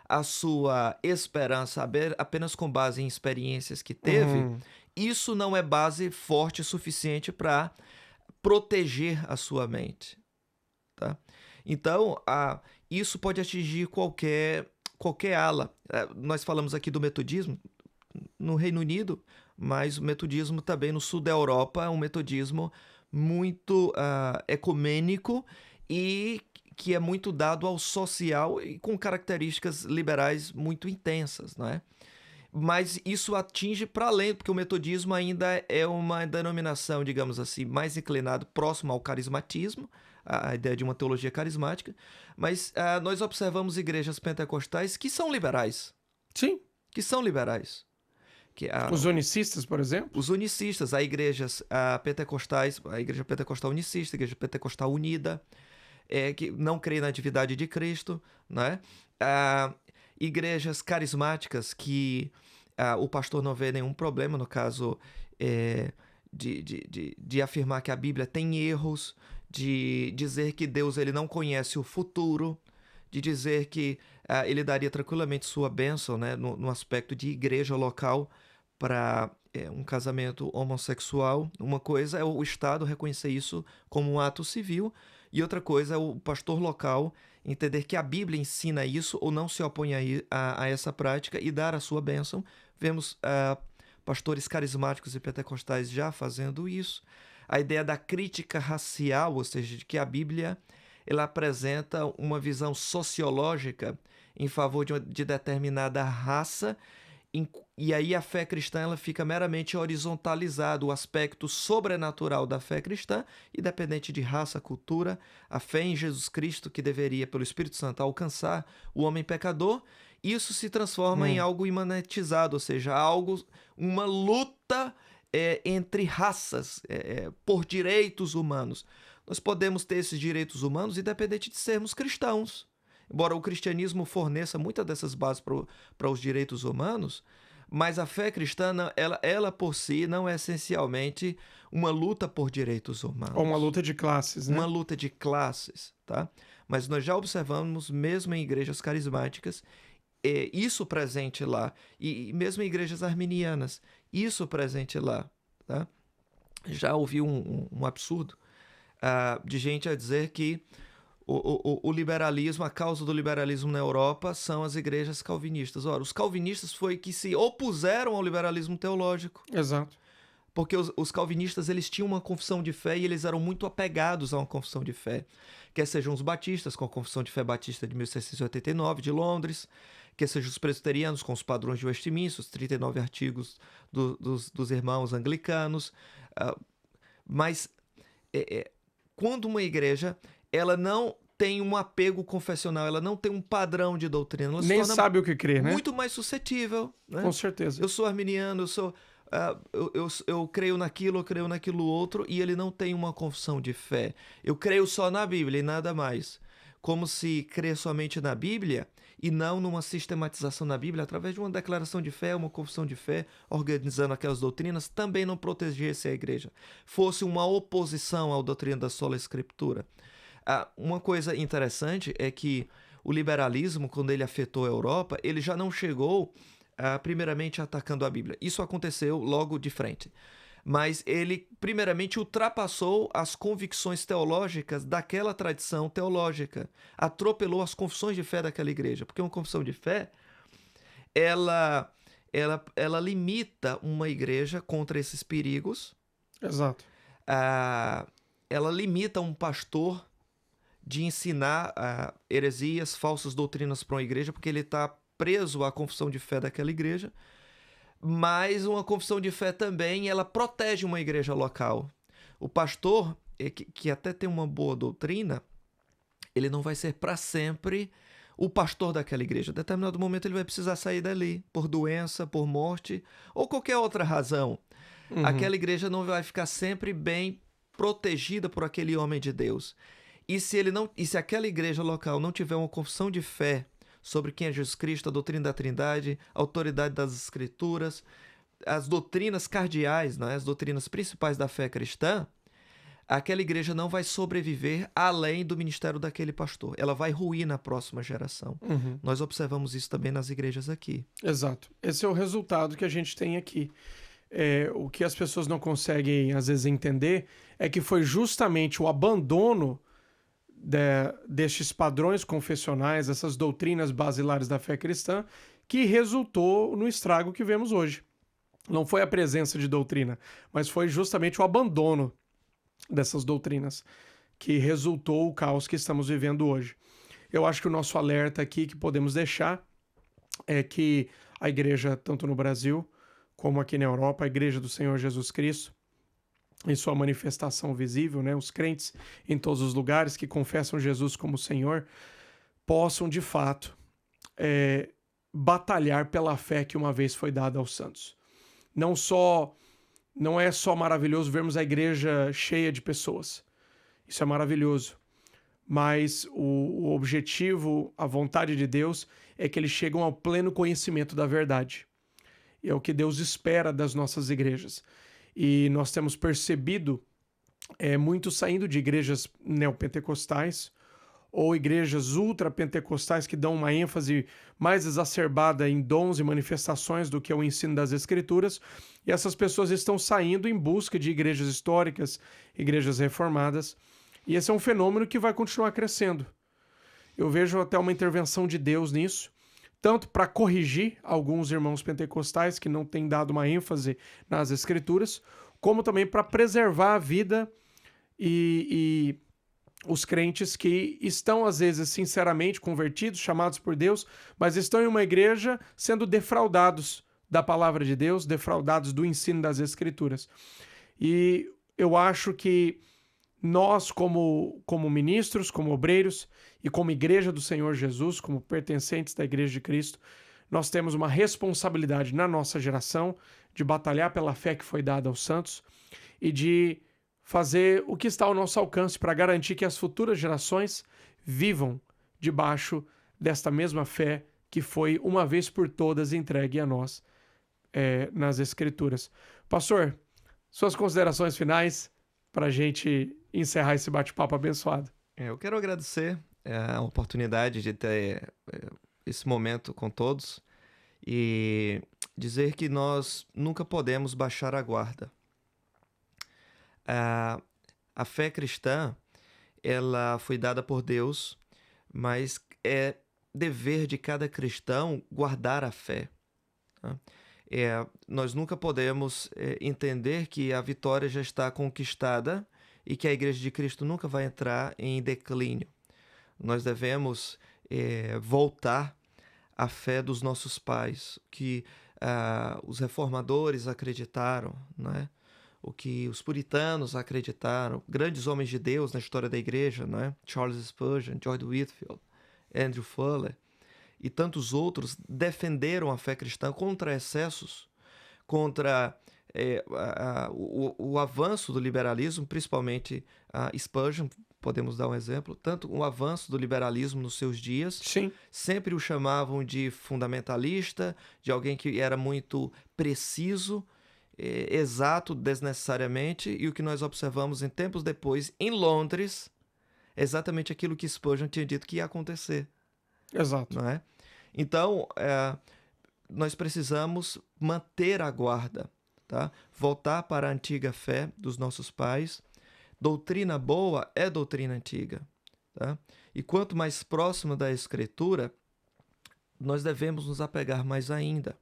a sua esperança apenas com base em experiências que teve, isso não é base forte o suficiente para proteger a sua mente. Tá? Então, isso pode atingir qualquer ala. Nós falamos aqui do metodismo no Reino Unido, mas o metodismo também no sul da Europa é um metodismo muito ecumênico e que é muito dado ao social e com características liberais muito intensas, não é? Mas isso atinge para além, porque o metodismo ainda é uma denominação, digamos assim, mais inclinado próximo ao carismatismo, a ideia de uma teologia carismática, mas nós observamos igrejas pentecostais que são liberais. Sim. Que são liberais. Os unicistas, por exemplo? Os unicistas, há igrejas pentecostais, a Igreja Pentecostal Unicista, a Igreja Pentecostal Unida, que não crê na divindade de Cristo, né? Igrejas carismáticas que o pastor não vê nenhum problema, no caso de afirmar que a Bíblia tem erros, de dizer que Deus ele não conhece o futuro, de dizer que ele daria tranquilamente sua bênção, né, no aspecto de igreja local para um casamento homossexual. Uma coisa é o Estado reconhecer isso como um ato civil, e outra coisa é o pastor local entender que a Bíblia ensina isso ou não se opõe a essa prática e dar a sua bênção. Vemos pastores carismáticos e pentecostais já fazendo isso. A ideia da crítica racial, ou seja, de que a Bíblia ela apresenta uma visão sociológica em favor de determinada raça, e aí a fé cristã ela fica meramente horizontalizada, o aspecto sobrenatural da fé cristã, independente de raça, cultura, a fé em Jesus Cristo que deveria, pelo Espírito Santo, alcançar o homem pecador, isso se transforma em algo imanetizado, ou seja, uma luta entre raças por direitos humanos. Nós podemos ter esses direitos humanos independente de sermos cristãos. Embora o cristianismo forneça muitas dessas bases para os direitos humanos, mas a fé cristã, ela por si não é essencialmente uma luta por direitos humanos. Ou uma luta de classes, né? Uma luta de classes, tá? Mas nós já observamos, mesmo em igrejas carismáticas, isso presente lá. E mesmo em igrejas arminianas, isso presente lá, tá? Já ouvi um absurdo de gente a dizer que o liberalismo, a causa do liberalismo na Europa são as igrejas calvinistas. Ora, os calvinistas foi que se opuseram ao liberalismo teológico. Exato. Porque os calvinistas, eles tinham uma confissão de fé e eles eram muito apegados a uma confissão de fé. Quer sejam os batistas, com a Confissão de Fé Batista de 1689, de Londres, quer sejam os presbiterianos, com os padrões de Westminster, os 39 artigos dos irmãos anglicanos. Mas quando uma igreja ela não tem um apego confessional, ela não tem um padrão de doutrina, ela Nem se torna sabe o que crer, né? muito mais suscetível. Né? Com certeza. Eu sou arminiano, eu creio naquilo outro, e ele não tem uma confissão de fé. Eu creio só na Bíblia e nada mais. Como se crer somente na Bíblia e não numa sistematização na Bíblia, através de uma declaração de fé, uma confissão de fé, organizando aquelas doutrinas, também não protegesse a igreja. Fosse uma oposição à doutrina da sola escritura. Uma coisa interessante é que o liberalismo, quando ele afetou a Europa, ele já não chegou primeiramente atacando a Bíblia. Isso aconteceu logo de frente. Mas ele, primeiramente, ultrapassou as convicções teológicas daquela tradição teológica. Atropelou as confissões de fé daquela igreja. Porque uma confissão de fé, ela limita uma igreja contra esses perigos. Exato. Ela limita um pastor de ensinar heresias, falsas doutrinas para uma igreja, porque ele está preso à confissão de fé daquela igreja. Mas uma confissão de fé também, ela protege uma igreja local. O pastor, que até tem uma boa doutrina, ele não vai ser para sempre o pastor daquela igreja. Em determinado momento ele vai precisar sair dali, por doença, por morte, ou qualquer outra razão. Uhum. Aquela igreja não vai ficar sempre bem protegida por aquele homem de Deus. E se aquela igreja local não tiver uma confissão de fé sobre quem é Jesus Cristo, a doutrina da Trindade, a autoridade das Escrituras, as doutrinas cardeais, né, as doutrinas principais da fé cristã, aquela igreja não vai sobreviver além do ministério daquele pastor. Ela vai ruir na próxima geração. Uhum. Nós observamos isso também nas igrejas aqui. Exato. Esse é o resultado que a gente tem aqui. O que as pessoas não conseguem, às vezes, entender é que foi justamente o abandono destes padrões confessionais, essas doutrinas basilares da fé cristã, que resultou no estrago que vemos hoje. Não foi a presença de doutrina, mas foi justamente o abandono dessas doutrinas que resultou o caos que estamos vivendo hoje. Eu acho que o nosso alerta aqui que podemos deixar é que a igreja, tanto no Brasil como aqui na Europa, a igreja do Senhor Jesus Cristo, em sua manifestação visível, né, os crentes em todos os lugares que confessam Jesus como Senhor, possam de fato batalhar pela fé que uma vez foi dada aos santos. Não é só maravilhoso vermos a igreja cheia de pessoas, isso é maravilhoso, mas o objetivo, a vontade de Deus é que eles chegam ao pleno conhecimento da verdade. E é o que Deus espera das nossas igrejas. E nós temos percebido muito saindo de igrejas neopentecostais ou igrejas ultrapentecostais que dão uma ênfase mais exacerbada em dons e manifestações do que o ensino das Escrituras. E essas pessoas estão saindo em busca de igrejas históricas, igrejas reformadas. E esse é um fenômeno que vai continuar crescendo. Eu vejo até uma intervenção de Deus nisso, tanto para corrigir alguns irmãos pentecostais que não têm dado uma ênfase nas Escrituras, como também para preservar a vida e os crentes que estão, às vezes, sinceramente convertidos, chamados por Deus, mas estão em uma igreja sendo defraudados da palavra de Deus, defraudados do ensino das Escrituras. E eu acho que nós, como ministros, como obreiros e como igreja do Senhor Jesus, como pertencentes da Igreja de Cristo, nós temos uma responsabilidade na nossa geração de batalhar pela fé que foi dada aos santos e de fazer o que está ao nosso alcance para garantir que as futuras gerações vivam debaixo desta mesma fé que foi uma vez por todas entregue a nós nas Escrituras. Pastor, suas considerações finais para a gente encerrar esse bate-papo abençoado. Eu quero agradecer a oportunidade de ter esse momento com todos e dizer que nós nunca podemos baixar a guarda. A fé cristã, ela foi dada por Deus, mas é dever de cada cristão guardar a fé. Tá? Nós nunca podemos entender que a vitória já está conquistada e que a Igreja de Cristo nunca vai entrar em declínio. Nós devemos voltar à fé dos nossos pais, que os reformadores acreditaram, né? O que os puritanos acreditaram, grandes homens de Deus na história da Igreja, né? Charles Spurgeon, George Whitefield, Andrew Fuller e tantos outros defenderam a fé cristã contra excessos, contra o avanço do liberalismo, principalmente Spurgeon, podemos dar um exemplo, tanto o avanço do liberalismo nos seus dias. Sim. Sempre o chamavam de fundamentalista, de alguém que era muito preciso, exato desnecessariamente, e o que nós observamos em tempos depois, em Londres, é exatamente aquilo que Spurgeon tinha dito que ia acontecer. Exato. Não é? Então, nós precisamos manter a guarda, tá? Voltar para a antiga fé dos nossos pais. Doutrina boa é doutrina antiga. Tá? E quanto mais próximo da Escritura, nós devemos nos apegar mais ainda.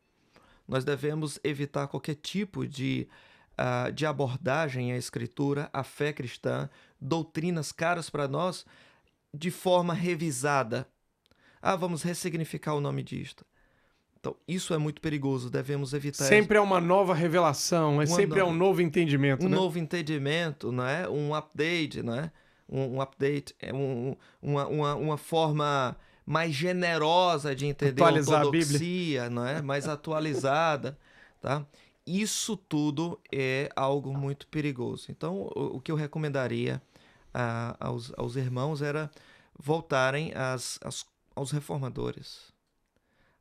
Nós devemos evitar qualquer tipo de abordagem à Escritura, à fé cristã, doutrinas caras para nós, de forma revisada. Vamos ressignificar o nome disto. Então, isso é muito perigoso, devemos evitar. Sempre é uma nova revelação, sempre é um novo entendimento. Um novo entendimento, não é? Um update, não é? Um update é uma forma mais generosa de entender a ortodoxia, não é? Mais atualizada, tá? Isso tudo é algo muito perigoso. Então, o que eu recomendaria aos irmãos era voltarem aos reformadores,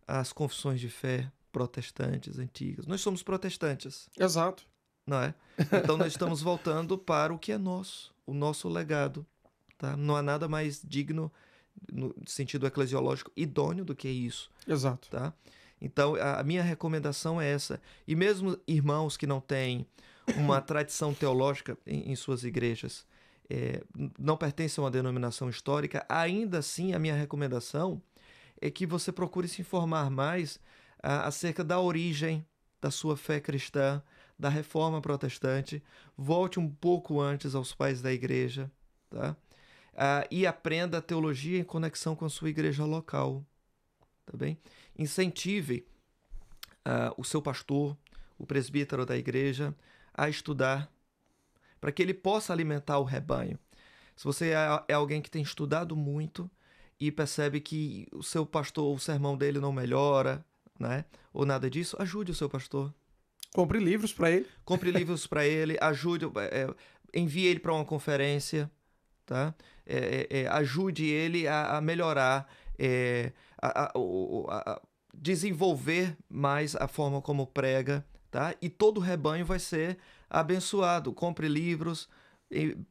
às confissões de fé protestantes antigas. Nós somos protestantes. Exato. Não é? Então nós estamos voltando para o que é nosso, o nosso legado. Tá? Não há nada mais digno, no sentido eclesiológico, idôneo do que isso. Exato. Tá? Então a minha recomendação é essa. E mesmo irmãos que não têm uma tradição teológica em suas igrejas, não pertencem a uma denominação histórica, ainda assim a minha recomendação é que você procure se informar mais acerca da origem da sua fé cristã, da reforma protestante. Volte um pouco antes aos pais da igreja, tá? E aprenda a teologia em conexão com a sua igreja local. Tá bem? Incentive o seu pastor, o presbítero da igreja, a estudar, para que ele possa alimentar o rebanho. Se você é alguém que tem estudado muito e percebe que o seu pastor, o sermão dele não melhora, né? Ou nada disso, ajude o seu pastor. Compre livros para ele. Compre livros para ele, ajude, envie ele para uma conferência, tá? Ajude ele a melhorar, a desenvolver mais a forma como prega, tá? E todo o rebanho vai ser abençoado. Compre livros,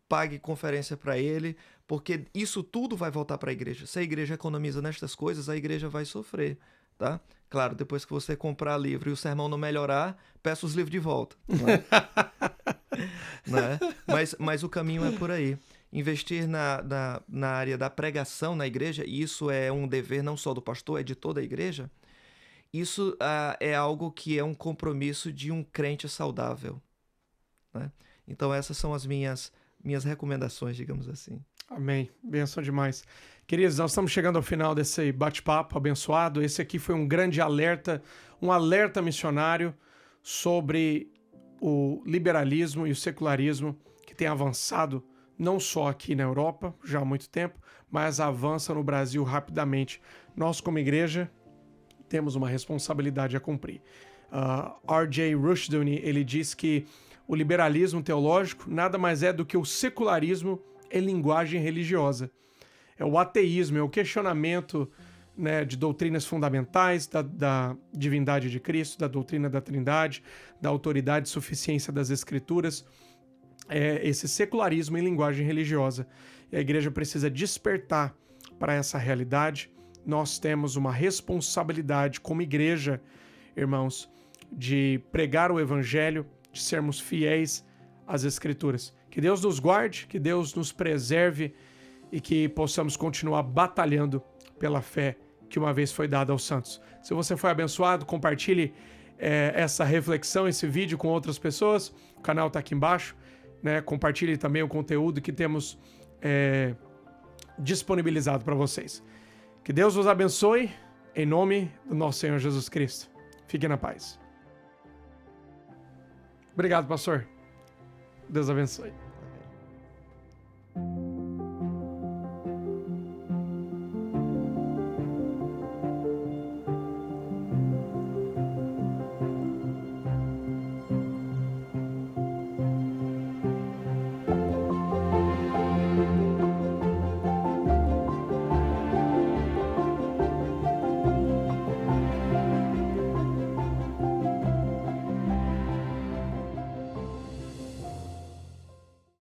pague conferência para ele, porque isso tudo vai voltar para a igreja. Se a igreja economiza nestas coisas, a igreja vai sofrer, tá? Claro, depois que você comprar livro e o sermão não melhorar, peça os livros de volta. Não é? Não é? Mas o caminho é por aí. Investir na área da pregação na igreja, e isso é um dever não só do pastor, é de toda a igreja. Isso é algo que é um compromisso de um crente saudável, né? Então essas são as minhas recomendações, digamos assim. Amém. Benção demais. Queridos, nós estamos chegando ao final desse bate-papo abençoado. Esse aqui foi um grande alerta, um alerta missionário sobre o liberalismo e o secularismo que tem avançado não só aqui na Europa já há muito tempo, mas avança no Brasil rapidamente. Nós, como igreja, temos uma responsabilidade a cumprir. R.J. Rushdoony, ele diz que o liberalismo teológico nada mais é do que o secularismo em linguagem religiosa. É o ateísmo, é o questionamento, né, de doutrinas fundamentais, da divindade de Cristo, da doutrina da Trindade, da autoridade e suficiência das Escrituras. É esse secularismo em linguagem religiosa. E a igreja precisa despertar para essa realidade. Nós temos uma responsabilidade como igreja, irmãos, de pregar o evangelho, de sermos fiéis às Escrituras. Que Deus nos guarde, que Deus nos preserve e que possamos continuar batalhando pela fé que uma vez foi dada aos santos. Se você foi abençoado, compartilhe essa reflexão, esse vídeo com outras pessoas. O canal está aqui embaixo, né? Compartilhe também o conteúdo que temos disponibilizado para vocês. Que Deus os abençoe, em nome do nosso Senhor Jesus Cristo. Fique na paz. Obrigado, pastor. Deus abençoe.